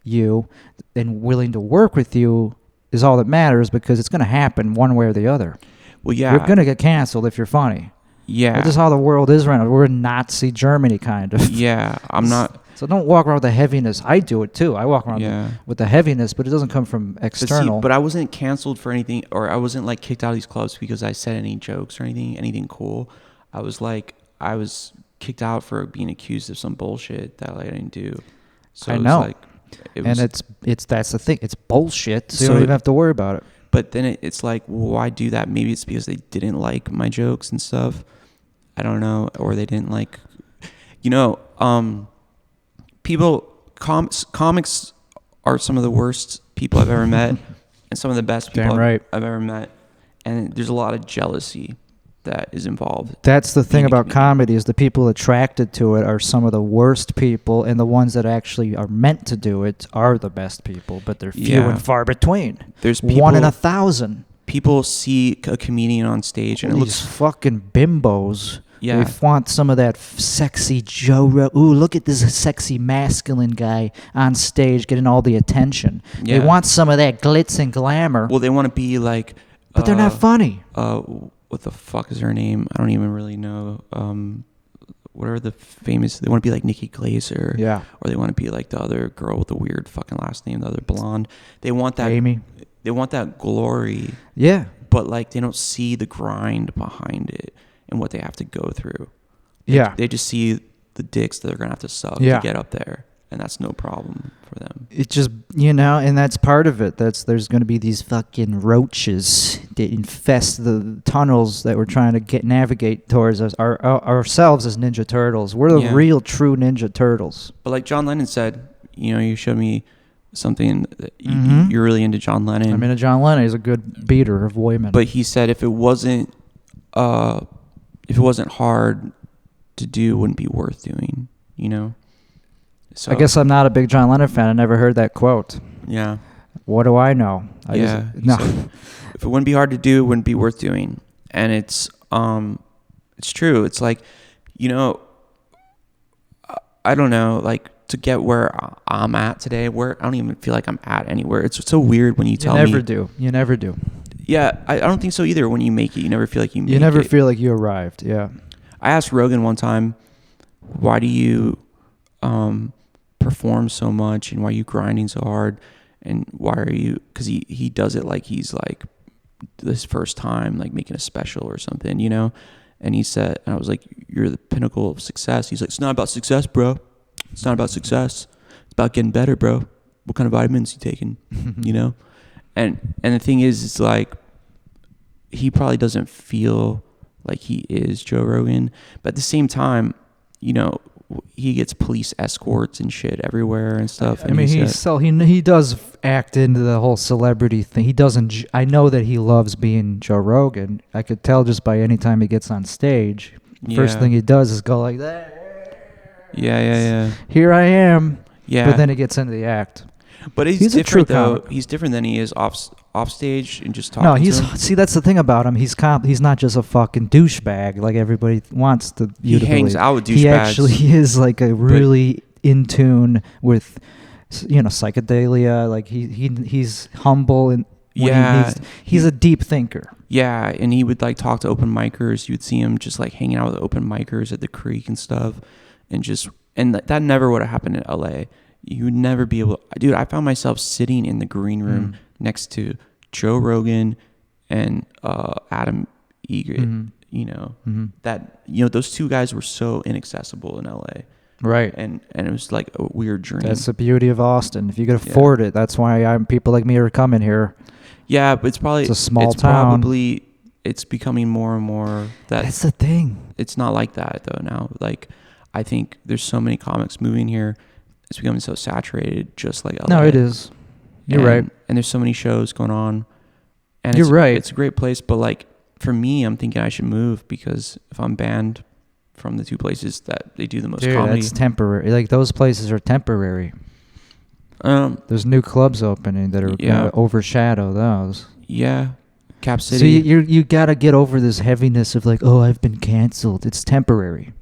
you and willing to work with you is all that matters because it's going to happen one way or the other. Well, yeah. You're going to get canceled if you're funny. Yeah. That's just how the world is right now. We're in Nazi Germany, kind of. Yeah, I'm not... So don't walk around with the heaviness. I do it, too. I walk around with the heaviness, but it doesn't come from external. But I wasn't canceled for anything, or I wasn't, like, kicked out of these clubs because I said any jokes or anything cool. I was kicked out for being accused of some bullshit that, like, I didn't do. So I know. It's that's the thing. It's bullshit, so you don't even have to worry about it. But then it's like, well, why do that? Maybe it's because they didn't like my jokes and stuff. I don't know. Or they didn't like... Comics are some of the worst people I've ever met and some of the best people I've ever met. And there's a lot of jealousy that is involved. That's the thing about comedy is the people attracted to it are some of the worst people, and the ones that actually are meant to do it are the best people, but they're few and far between. There's people, 1 in 1,000. People see a comedian on stage and it looks fucking bimbos. Yeah. They want some of that sexy Joe. Ooh, look at this sexy masculine guy on stage getting all the attention. Yeah. They want some of that glitz and glamour. Well, they want to be like... But they're not funny. What the fuck is her name? I don't even really know. what are the famous? They want to be like Nikki Glaser, Yeah. or they want to be like the other girl with the weird fucking last name, the other blonde. They want that Amy. They want that glory. Yeah. But like they don't see the grind behind it and what they have to go through. They just see the dicks that they're gonna have to suck to get up there, and that's no problem for them. It just, and that's part of it. There's going to be these fucking roaches that infest the tunnels that we're trying to navigate towards ourselves as Ninja Turtles. We're the real, true Ninja Turtles. But like John Lennon said, you showed me something that you're really into John Lennon. I'm into John Lennon. He's a good beater of women. But he said if it wasn't hard to do, it wouldn't be worth doing. So I guess I'm not a big John Lennon fan. I never heard that quote. Yeah. What do I know? No. If it wouldn't be hard to do, it wouldn't be worth doing. And it's true. It's like, I don't know, like to get where I'm at today, where I don't even feel like I'm at anywhere. It's so weird when you tell me. You never do. Yeah, I don't think so either. When you make it, you never feel like you made it. You never feel like you arrived. Yeah. I asked Rogan one time, why do you perform so much, and why are you grinding so hard, and why are you, because he does it like he's like this first time like making a special or something, and he said, and I was like, you're the pinnacle of success. He's like, it's not about success, bro. It's not about success. It's about getting better, bro. What kind of vitamins you taking? And the thing is, it's like he probably doesn't feel like he is Joe Rogan, but at the same time, he gets police escorts and shit everywhere and stuff. I mean, he does act into the whole celebrity thing. He doesn't. I know that he loves being Joe Rogan. I could tell just by any time he gets on stage. First thing he does is go like that. Yeah. Here I am. Yeah. But then he gets into the act. But he's different though. He's different than he is off stage and just talking. No, see, that's the thing about him. He's not just a fucking douchebag like everybody wants to. He hangs out with douchebags. He actually is like a really in tune with, psychedelia. Like he's humble and he's a deep thinker. Yeah, and he would like talk to open micers. You would see him just like hanging out with open micers at the creek and stuff, and that never would have happened in LA. You would never be able. Dude, I found myself sitting in the green room next to Joe Rogan and Adam Egret. Those two guys were so inaccessible in LA. Right. And it was like a weird dream. That's the beauty of Austin. If you could afford it, that's why people like me are coming here. Yeah, but it's a small town. It's becoming more and more that's the thing. It's not like that though now. Like I think there's so many comics moving here. It's becoming so saturated, just like LA. No, it is. You're right. And there's so many shows going on. And you're right. It's a great place, but like for me, I'm thinking I should move because if I'm banned from the two places that they do the most comedy, that's temporary. Like those places are temporary. There's new clubs opening that are going to overshadow those. Yeah. Cap City. So you got to get over this heaviness of like, oh, I've been canceled. It's temporary.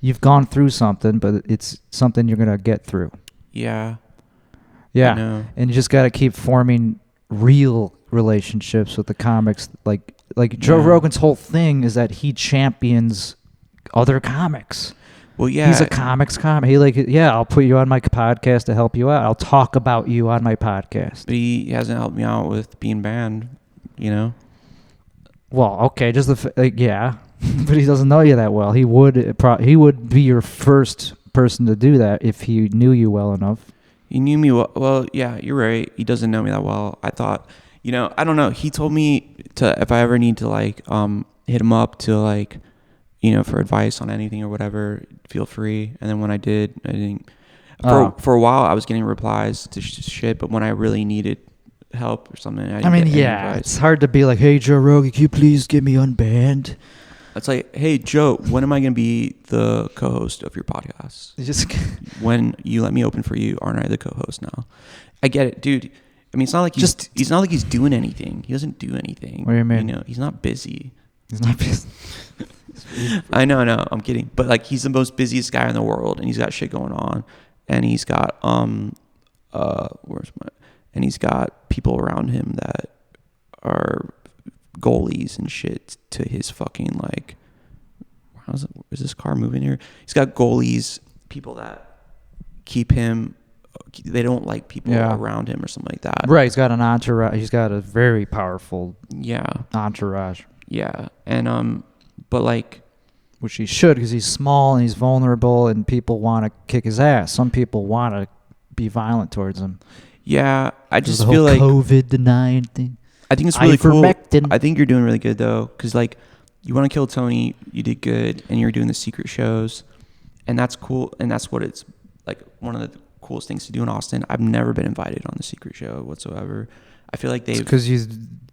You've gone through something, but it's something you're going to get through. Yeah. Yeah. I know. And you just got to keep forming real relationships with the comics. Like Joe Rogan's whole thing is that he champions other comics. Well, yeah. He's a comics comic. I'll put you on my podcast to help you out. I'll talk about you on my podcast. But he hasn't helped me out with being banned, Well, okay, just but he doesn't know you that well. He would be your first person to do that if he knew you well enough. He knew me well. Well, yeah, you're right. He doesn't know me that well. I thought, I don't know. He told me if I ever need to hit him up to for advice on anything or whatever, feel free. And then when I did, I didn't. For a while, I was getting replies to shit, but when I really needed help or something, I didn't get any advice. It's hard to be like, hey, Joe Rogan, can you please get me unbanned? It's like, hey, Joe, when am I going to be the co-host of your podcast? When you let me open for you, aren't I the co-host now? I get it, dude. I mean, it's not like he's not like he's doing anything. He doesn't do anything. What do you mean? He's not busy. He's not busy. I know, I'm kidding. But he's the most busiest guy in the world, and he's got shit going on, and he's got and he's got people around him that are goalies and shit to his fucking I was like, is this car moving here? He's got goalies, people that keep him. They don't like people around him or something like that. Right. He's got an entourage. He's got a very powerful entourage. Yeah. And, but like, which he should, because he's small and he's vulnerable and people want to kick his ass. Some people want to be violent towards him. Yeah. I just the feel whole like COVID denying thing. I think it's really cool. I think you're doing really good though. Cause like you want to kill Tony, you did good, and you're doing the secret shows, and that's cool. And that's what it's like, one of the coolest things to do in Austin. I've never been invited on the secret show whatsoever. I feel like because you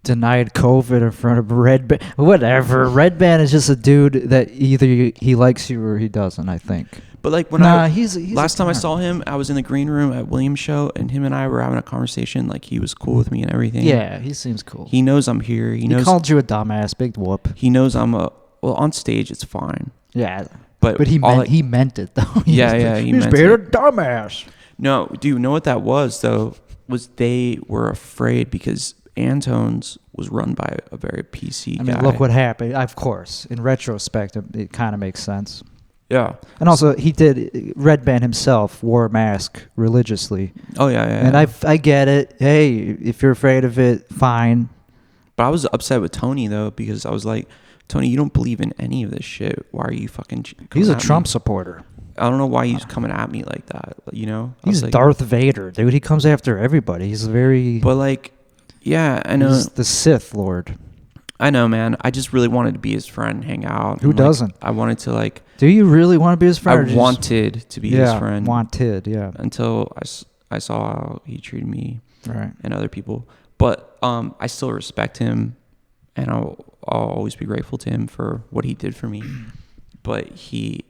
denied COVID in front of Red Band. Whatever. Red Band is just a dude that either he likes you or he doesn't, I think. But like when he's last time I saw him, I was in the green room at William's show, and him and I were having a conversation. Like he was cool with me and everything. Yeah, he seems cool. He knows I'm here. He knows called you a dumbass. Big whoop. He knows I'm on stage. It's fine. Yeah, but he meant it though. He meant being a dumbass. No, dude, you know what that was though? Was they were afraid because Antone's was run by a very PC guy. I mean, look what happened. Of course, in retrospect, it kind of makes sense. Yeah. And also, Red Band himself wore a mask religiously. Oh, yeah. And I get it. Hey, if you're afraid of it, fine. But I was upset with Tony, though, because I was like, Tony, you don't believe in any of this shit. Why are you fucking... He's a Trump supporter. I don't know why he's coming at me like that, you know? He's like, Darth Vader, dude. He comes after everybody. He's very... But, like, yeah, I know. He's the Sith Lord. I know, man. I just really wanted to be his friend, hang out. Who doesn't? I wanted to, like... Do you really want to be his friend? I wanted to be his friend. Yeah. Until I saw how he treated me and other people. But I still respect him, and I'll always be grateful to him for what he did for me. But I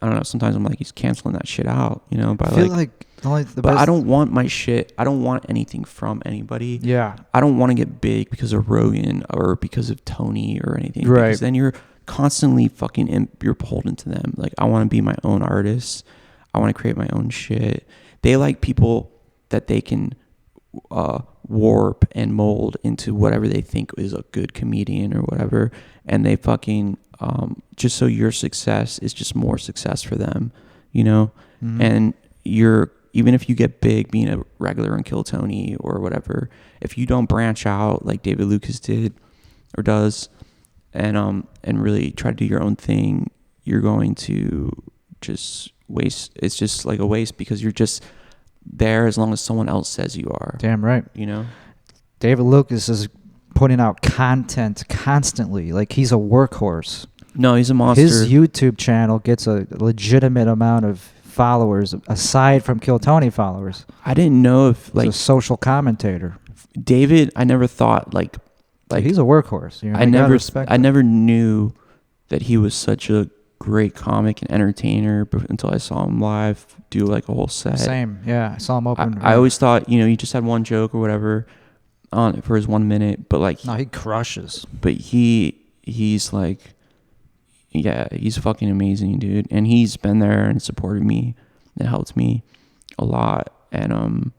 don't know, sometimes I'm like, he's canceling that shit out, you know? But I feel like but I don't want my shit. I don't want anything from anybody. Yeah. I don't want to get big because of Rogan or because of Tony or anything. Right. Because then you're constantly you're beholden to them. Like, I want to be my own artist. I want to create my own shit. They like people that they can warp and mold into whatever they think is a good comedian or whatever. And they fucking, just so your success is just more success for them, you know? Mm-hmm. And even if you get big being a regular on Kill Tony or whatever, if you don't branch out like David Lucas did or does, and really try to do your own thing, you're going to just waste. It's just like a waste because you're just there as long as someone else says you are. Damn right. You know? David Lucas is putting out content constantly. Like, he's a workhorse. No, he's a monster. His YouTube channel gets a legitimate amount of followers aside from Kill Tony followers. I didn't know if he's a social commentator. David, I never thought like he's a workhorse. You know, I never knew that he was such a great comic and entertainer until I saw him live do like a whole set. Same, yeah. I saw him open. I always thought, you know, he just had one joke or whatever on it for his 1 minute, but like no, he crushes. But he's like, yeah, he's fucking amazing, dude. And he's been there and supported me and helped me a lot. And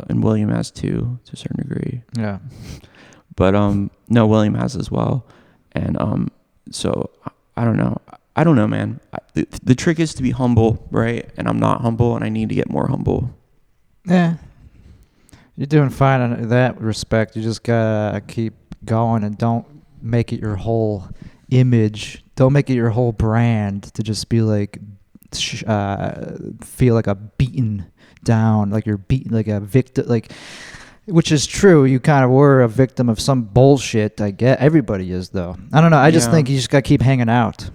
William has too, to a certain degree. Yeah. But no, William has as well. And so I don't know. I don't know, man. The trick is to be humble, right? And I'm not humble, and I need to get more humble. Yeah. You're doing fine in that respect. You just gotta keep going and don't make it your whole image. Don't make it your whole brand to just be like, feel like a beaten down, like you're beaten, like a victim, like, which is true. You kind of were a victim of some bullshit. I get everybody is though. I don't know. I just think you just gotta keep hanging out.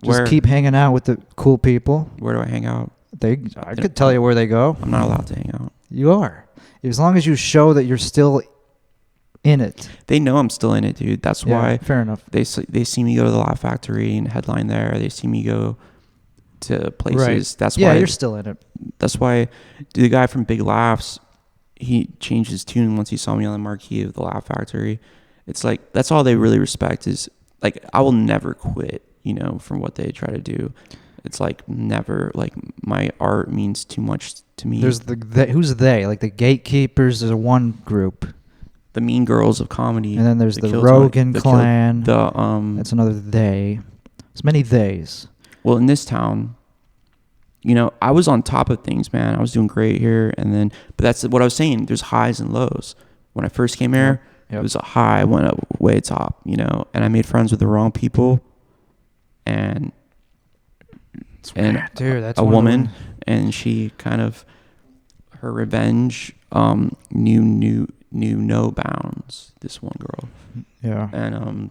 Just keep hanging out with the cool people. Where do I hang out? I could tell you where they go. I'm not allowed to hang out. You are. As long as you show that you're still in it. They know I'm still in it, dude. That's why. Fair enough. They see me go to the Laugh Factory and headline there. They see me go to places. Right. That's why you're still in it. That's why the guy from Big Laughs, he changed his tune once he saw me on the marquee of the Laugh Factory. It's like, that's all they really respect is, like, I will never quit, you know, from what they try to do. It's like never, like, my art means too much to me. There's who's they? Like the gatekeepers is one group. the mean girls of comedy. And then there's the Rogan clan. That's another they. There's many theys. Well, in this town, you know, I was on top of things, man. I was doing great here, but that's what I was saying. There's highs and lows. When I first came here, it was a high. I went up way top, you know, and I made friends with the wrong people, and dude, that's a woman, and she kind of her revenge knew no bounds. This one girl, yeah, and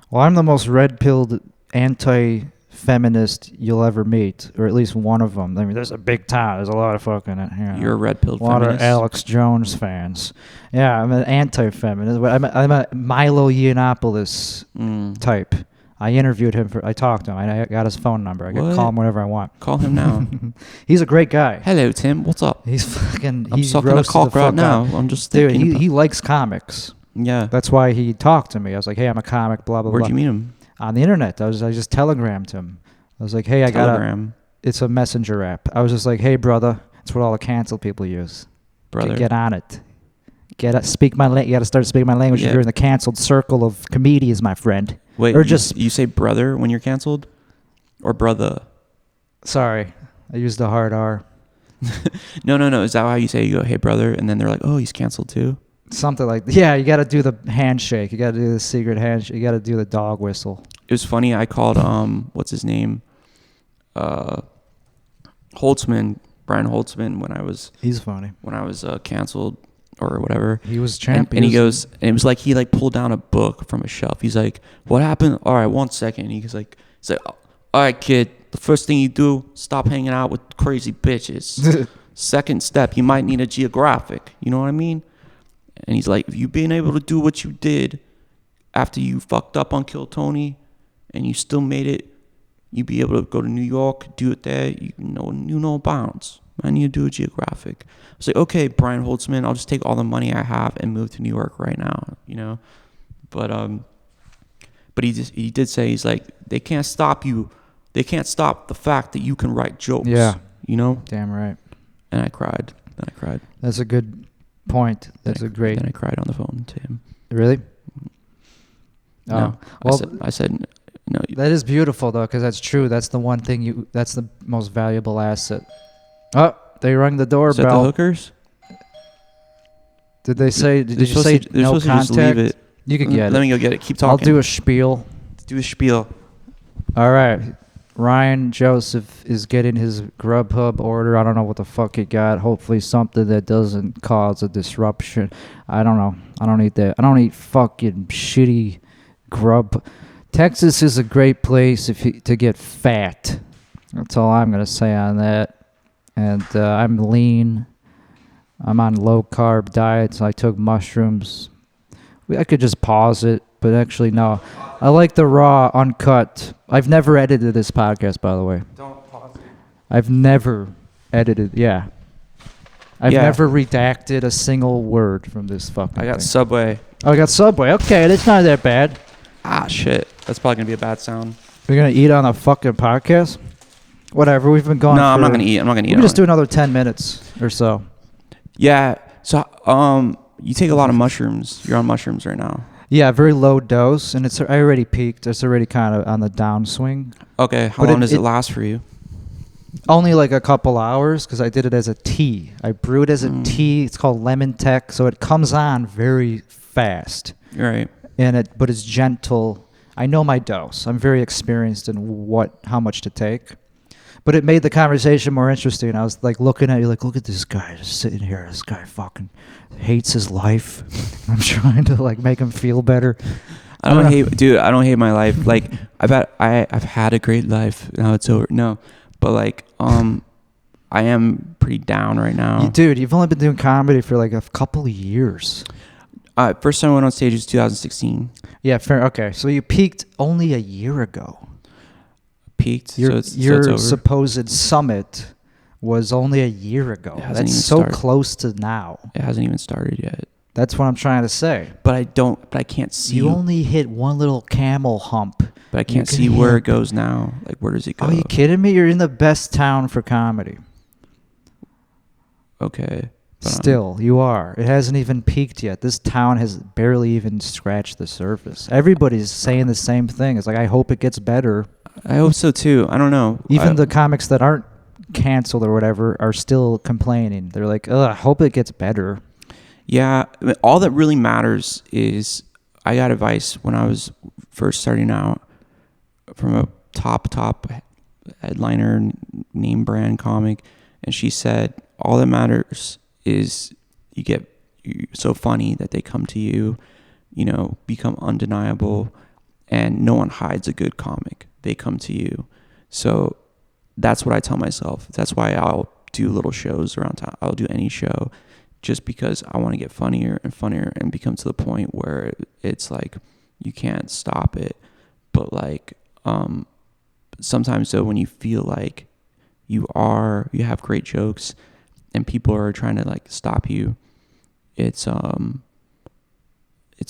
well, I'm the most red-pilled anti-feminist you'll ever meet, or at least one of them. I mean, there's a big town. There's a lot of fucking. You're a red-pilled feminist. A lot feminist? of Alex Jones fans. Yeah, I'm an anti-feminist. I'm a Milo Yiannopoulos type. I interviewed him I talked to him. I got his phone number. I can call him whenever I want. Call him now. He's a great guy. Hello, Tim. What's up? He's fucking. I'm sucking a cock right now. I'm just thinking. Dude, he likes comics. Yeah. That's why he talked to me. I was like, hey, I'm a comic, blah, blah, blah. Where'd you meet him? On the internet. I just telegrammed him. I was like, hey, it's a messenger app. I was just like, hey, brother. That's what all the canceled people use. Brother. Get on it. You got to start speaking my language if you're in the canceled circle of comedians, my friend. Wait, or you say brother when you're canceled? Or brother? Sorry. I used the hard R. No. Is that how you say? You go, hey, brother? And then they're like, oh, he's canceled too? Something like that. Yeah, you got to do the handshake. You got to do the secret handshake. You got to do the dog whistle. It was funny. I called, what's his name? Holtzman, Brian Holtzman, He's funny. When I was canceled or whatever. He was champion. And he goes, and it was like he like pulled down a book from a shelf. He's like, what happened? All right, 1 second. He's like, all right, kid, the first thing you do, stop hanging out with crazy bitches. Second step, you might need a geographic. You know what I mean? And he's like, if you've been able to do what you did after you fucked up on Kill Tony and you still made it, you be able to go to New York, do it there, you know bounds. I need to do a geographic. I was like, okay, Brian Holtzman, I'll just take all the money I have and move to New York right now, you know? But he did say, he's like, they can't stop you. They can't stop the fact that you can write jokes. Yeah. You know? Damn right. And I cried. That's a good point. That's a great. Then I cried on the phone to him. Really? No. Well, I said no. That is beautiful though, because that's true. That's the one thing that's the most valuable asset. Oh, they rang the doorbell. Is that the hookers? Did they say? Did you say no contact? Just leave it. You can get it. Let me go get it. Keep talking. I'll do a spiel. Do a spiel. All right. Ryan Joseph is getting his Grubhub order. I don't know what the fuck he got. Hopefully something that doesn't cause a disruption. I don't know. I don't eat that. I don't eat fucking shitty grub. Texas is a great place to get fat. That's all I'm going to say on that. And I'm lean. I'm on low-carb diets. I took mushrooms. I could just pause it, but actually, no. I like the raw, uncut. I've never edited this podcast, by the way. Don't pause it. I've never edited, yeah. I've never redacted a single word from this fucking I got thing. Subway. Oh, I got Subway. Okay, that's not that bad. Ah, shit. That's probably going to be a bad sound. We're going to eat on a fucking podcast? Whatever, we've been going I'm not going to eat. We can just do another 10 minutes or so. Yeah, so you take a lot of mushrooms. You're on mushrooms right now. Yeah, very low dose, and I already peaked. It's already kind of on the downswing. Okay, how long does it last for you? Only like a couple hours, because I did it as a tea. I brewed it as a tea. It's called Lemon Tech, so it comes on very fast. Right. But it's gentle. I know my dose. I'm very experienced in how much to take. But it made the conversation more interesting. I was like looking at you like, look at this guy just sitting here. This guy fucking hates his life. I'm trying to like make him feel better. I don't hate my life. Like I've had a great life. Now it's over. No, but like I am pretty down right now. Dude, you've only been doing comedy for like a couple of years. First time I went on stage was 2016. Yeah, fair. Okay, so you peaked only a year ago. Peaked. Your supposed summit was only a year ago. That's so close to now. It hasn't even started yet. That's what I'm trying to say. But I can't see. You only hit one little camel hump. But I can't see where it goes now. Like, where does it go? Are you kidding me? You're in the best town for comedy. Okay. Still, you are. It hasn't even peaked yet. This town has barely even scratched the surface. Everybody's saying the same thing. It's like, I hope it gets better. I hope so too. I don't know. Even the comics that aren't canceled or whatever are still complaining. They're like, I hope it gets better. Yeah. All that really matters is I got advice when I was first starting out from a top headliner name brand comic. And she said, all that matters is you're so funny that they come to you, become undeniable, and no one hides a good comic. They come to you. So that's what I tell myself. That's why I'll do little shows around town. I'll do any show just because I want to get funnier and funnier and become to the point where it's like you can't stop it. But like sometimes though, when you feel like you have great jokes and people are trying to like stop you, it's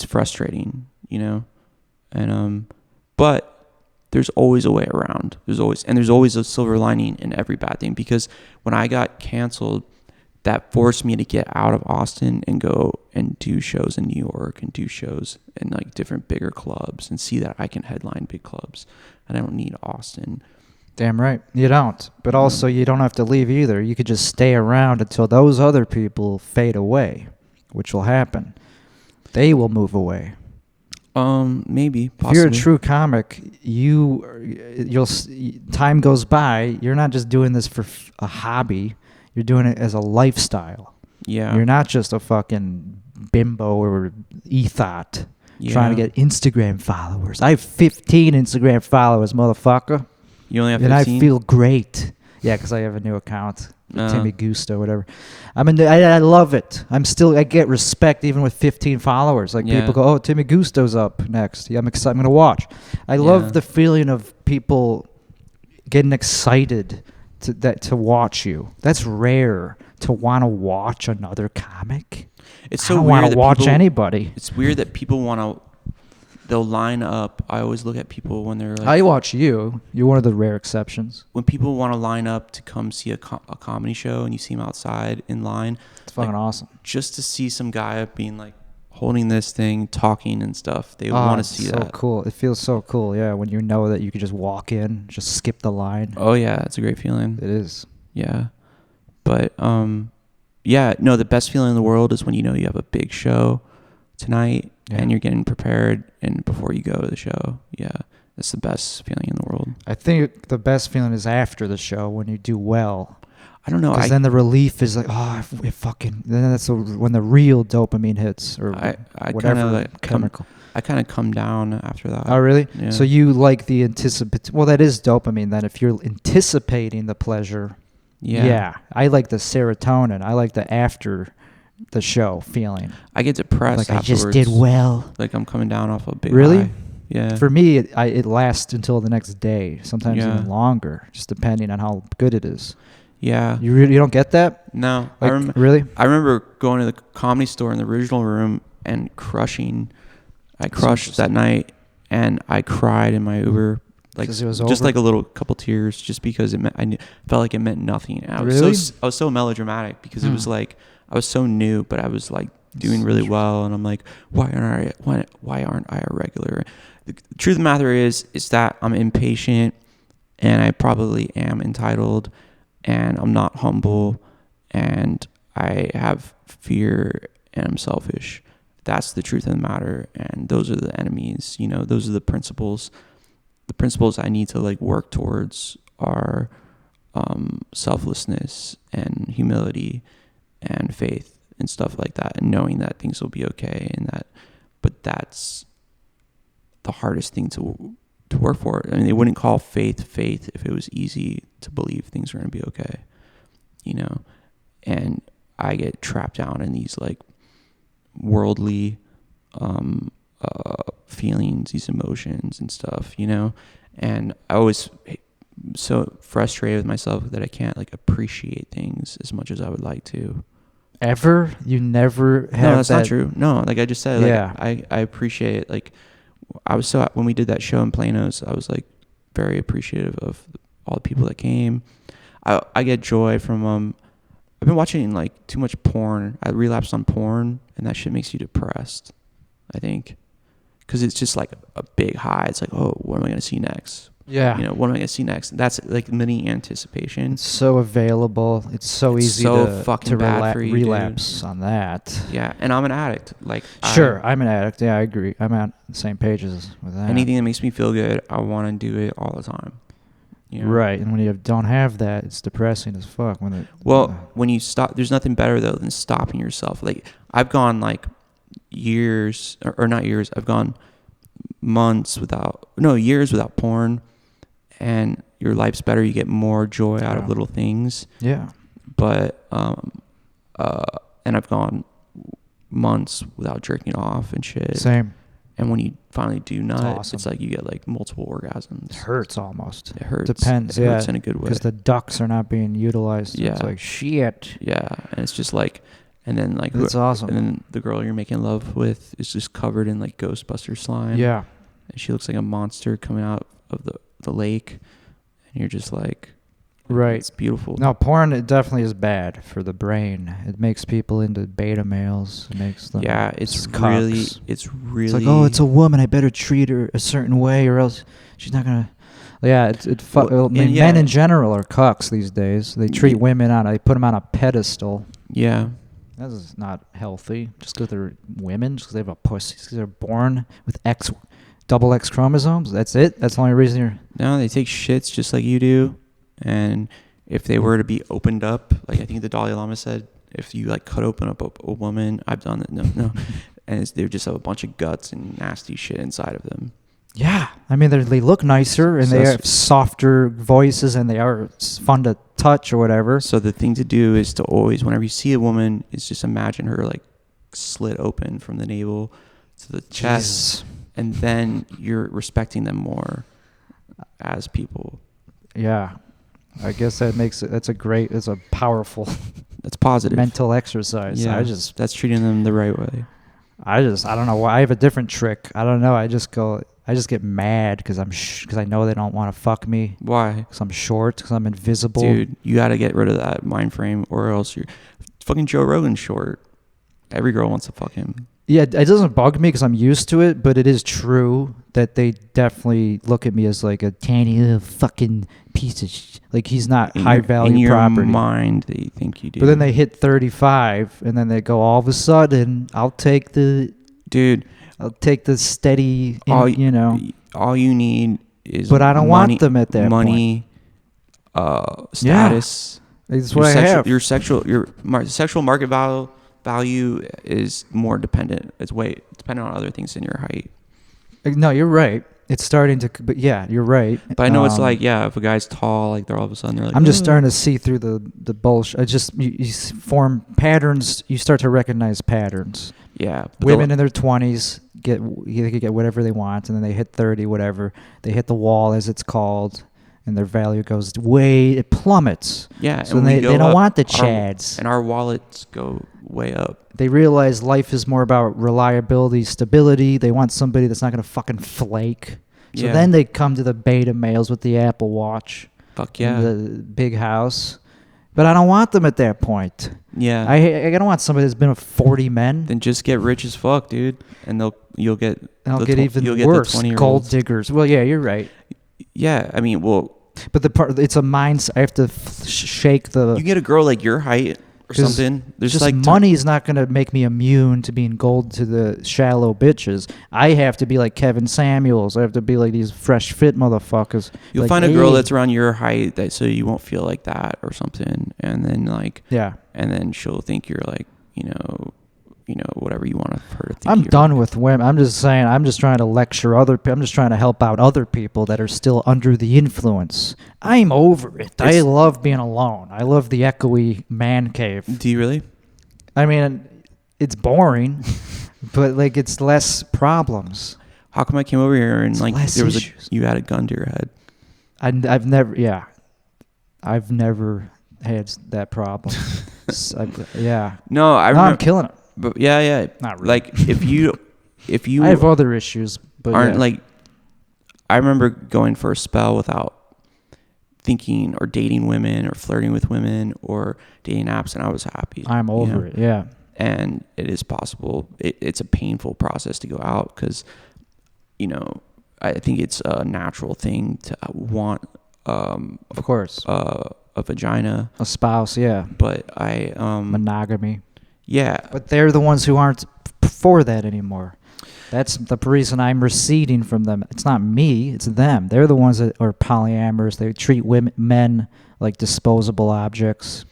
frustrating, and but there's always a way around. There's always a silver lining in every bad thing, because when I got canceled, that forced me to get out of Austin and go and do shows in New York and do shows in like different bigger clubs and see that I can headline big clubs and I don't need Austin. Damn right. You don't. But also, you don't have to leave either. You could just stay around until those other people fade away, which will happen. They will move away. Maybe. Possibly. If you're a true comic, you'll time goes by. You're not just doing this for a hobby. You're doing it as a lifestyle. Yeah. You're not just a fucking bimbo or ethot trying to get Instagram followers. I have 15 Instagram followers, motherfucker. You only have 15? And I feel great. Yeah, because I have a new account, Timmy Gusto, whatever. I mean, I love it. I get respect even with 15 followers. Like people go, "Oh, Timmy Gusto's up next." Yeah, I'm excited. I'm gonna watch. I love the feeling of people getting excited to watch you. That's rare, to want to watch another comic. It's so I don't weird want to watch anybody. It's weird that people want to. They'll line up. I always look at people when they're like... I watch you. You're one of the rare exceptions. When people want to line up to come see a comedy show and you see them outside in line... It's fucking awesome. Just to see some guy up being like holding this thing, talking and stuff. They want to see that. So cool. It feels so cool, yeah, when you know that you could just walk in, just skip the line. Oh, yeah. It's a great feeling. It is. Yeah. But, the best feeling in the world is when you know you have a big show tonight and you're getting prepared and before you go to the show. Yeah, that's the best feeling in the world. I think the best feeling is after the show when you do well. I don't know. Because then the relief is like, then that's when the real dopamine hits, or whatever chemical. I kind of come down after that. Oh, really? Yeah. So you like the well, that is dopamine then. If you're anticipating the pleasure. Yeah. I like the serotonin. I like the after the show feeling. I get depressed like afterwards. I just did well. Like I'm coming down off a big Really? high. Yeah. For me, it lasts until the next day, sometimes even longer, just depending on how good it is. Yeah. You don't get that? No. Really? I remember going to the Comedy Store in the original room and crushing. I crushed that night, and I cried in my Uber. Like it was just over? Like a couple tears, just because I felt like it meant nothing. And I was so melodramatic because it was like I was so new, but I was like doing really well, and I'm like, why aren't I a regular? The truth of the matter is that I'm impatient, and I probably am entitled, and I'm not humble, and I have fear, and I'm selfish. That's the truth of the matter, and those are the enemies. Those are the principles. The principles I need to like work towards are selflessness and humility and faith and stuff like that, and knowing that things will be okay, but that's the hardest thing to work for. I mean, they wouldn't call faith if it was easy to believe things were going to be okay, and I get trapped down in these like worldly feelings, these emotions and stuff, and I always so frustrated with myself that I can't like appreciate things as much as I would like to. Ever? You never have? No, that's not true. No, like I just said, like I appreciate, like I was when we did that show in Plano's, I was like very appreciative of all the people that came. I get joy from I've been watching like too much porn. I relapsed on porn, and that shit makes you depressed, I think, because it's just like a big high. It's like, oh, what am I gonna see next? Yeah. What am I gonna see next? That's like mini anticipation. It's so available. It's so easy to relapse on that. Yeah, and I'm an addict. Like, sure, I'm an addict. Yeah, I agree. I'm on the same pages with that. Anything that makes me feel good, I want to do it all the time. Right, and when you don't have that, it's depressing as fuck. When you stop, there's nothing better though than stopping yourself. Like, I've gone like years, or not years. I've gone years without porn, and your life's better. You get more joy out of little things. Yeah. But and I've gone months without jerking off and shit. Same. And when you finally do nut, awesome. It's like you get like multiple orgasms. It hurts almost. It hurts. Depends. It hurts in a good way. Because the ducts are not being utilized. Yeah. It's like shit. Yeah, and it's just like, and then like it's awesome. And then the girl you're making love with is just covered in like Ghostbuster slime. Yeah. And she looks like a monster coming out of the lake, and you're just like, right. It's beautiful. No, porn, it definitely is bad for the brain. It makes people into beta males. It makes them. Yeah, it's really. It's like, oh, it's a woman. I better treat her a certain way, or else she's not gonna. Yeah, men in general are cucks these days. They treat women they put them on a pedestal. Yeah. That is not healthy. Just because they're women, just because they have a pussy, because they're born with double X chromosomes. That's it. That's the only reason you're. No, they take shits just like you do. And if they were to be opened up, like I think the Dalai Lama said, if you like cut open up a woman, I've done it. No, and they just have a bunch of guts and nasty shit inside of them. Yeah, I mean they look nicer and they have softer voices and they are fun to touch or whatever. So the thing to do is to always, whenever you see a woman, is just imagine her like slit open from the navel to the chest, and then you're respecting them more as people. Yeah. I guess that's a powerful that's positive mental exercise. Yeah, that's treating them the right way. I don't know why. I have a different trick. I don't know. I just get mad because I know they don't want to fuck me. Why? Because I'm short, because I'm invisible. Dude, you got to get rid of that mind frame or else you're fucking Joe Rogan's short. Every girl wants to fuck him. Yeah, it doesn't bug me because I'm used to it, but it is true that they definitely look at me as like a tiny fucking piece of like he's not high value property. In your mind, they think you do. But then they hit 35, and then they go, all of a sudden, I'll take the steady, all you need is but I don't want them at that money, status. Yeah. That's what I have. Your sexual market value is more dependent. It's dependent on other things than your height. No, you're right. It's starting to, but yeah, you're right. But I know it's like, if a guy's tall, like they're all of a sudden they're like. I'm just starting to see through the bullshit. You form patterns. You start to recognize patterns. Yeah. Women in their 20s they could get whatever they want, and then they hit 30, whatever. They hit the wall, as it's called, and their value goes it plummets. Yeah. So they don't want the chads. And our wallets go way up. They realize life is more about reliability, stability. They want somebody that's not going to fucking flake. So then they come to the beta males with the Apple Watch. Fuck yeah. And the big house. But I don't want them at that point. Yeah. I don't want somebody that's been with 40 men. Then just get rich as fuck, dude. And you'll get even worse. Gold diggers. Well, yeah, you're right. Yeah, I mean, but it's a mindset. I have to shake the. You get a girl like your height or something. There's just like money is not going to make me immune to being gold to the shallow bitches. I have to be like Kevin Samuels. I have to be like these fresh fit motherfuckers. You'll find a girl that's around your height so you won't feel like that or something, and then and then she'll think you're like whatever you want her to think. I'm done with women. I'm just saying. I'm just trying to lecture other people. I'm just trying to help out other people that are still under the influence. I'm over it. I love being alone. I love the echoey man cave. Do you really? I mean, it's boring, but like it's less problems. How come I came over here and you had a gun to your head? I've never had that problem. No, I'm killing it. But yeah. Not really. Like if you I have other issues, but I remember going for a spell without thinking or dating women or flirting with women or dating apps, and I was happy. I'm over it. Yeah. And it is possible. It's a painful process to go out because, you know, I think it's a natural thing to want, of course, a vagina, a spouse. Yeah. But monogamy. Yeah. But they're the ones who aren't for that anymore. That's the reason I'm receding from them. It's not me, it's them. They're the ones that are polyamorous. They treat men like disposable objects.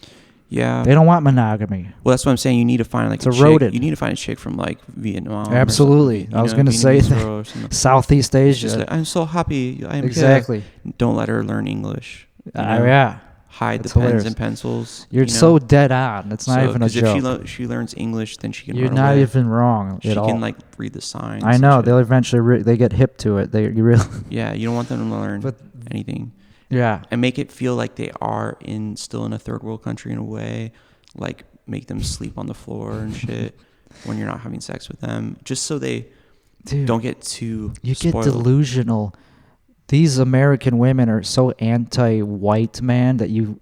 Yeah. They don't want monogamy. Well, that's what I'm saying. You need to find like it's eroded. You need to find a chick from like Vietnam. Absolutely. I was going to say that. Southeast Asia. Just like, I'm so happy. I'm exactly. Here. Don't let her learn English. Yeah. Hide That's the pens hilarious. And pencils. You're so dead on. It's not even a joke. If she learns English, then she can. You're run not away. even wrong she at all. She can like read the signs. I know. They'll eventually they get hip to it. You really. Yeah, you don't want them to learn anything. Yeah. And make it feel like they are still in a third world country in a way, like make them sleep on the floor and shit when you're not having sex with them, just so they don't get too. You spoiled. Get delusional. These American women are so anti-white man that you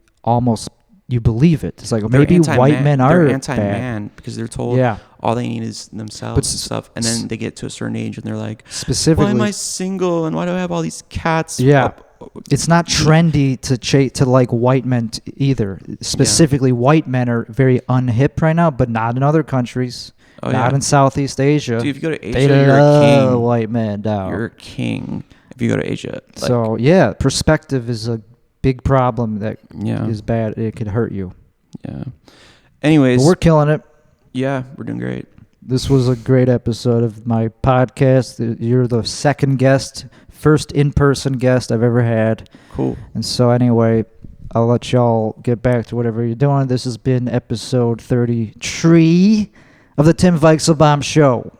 believe it. It's like maybe white men are anti-man because they're told all they need is themselves and stuff, and then they get to a certain age and they're like, specifically, why am I single and why do I have all these cats? Yeah, it's not trendy to like white men either. Specifically, white men are very unhip right now, but not in other countries. Not in Southeast Asia. Dude, if you go to Asia, they you're a king. White men down. You're a king if you go to Asia. So perspective is a big problem that is bad. It could hurt you. Yeah. Anyways, but we're killing it. Yeah, we're doing great. This was a great episode of my podcast. You're the second guest, first in-person guest I've ever had. Cool. And so anyway, I'll let y'all get back to whatever you're doing. This has been episode 33 of the Tim Weichselbaum Show.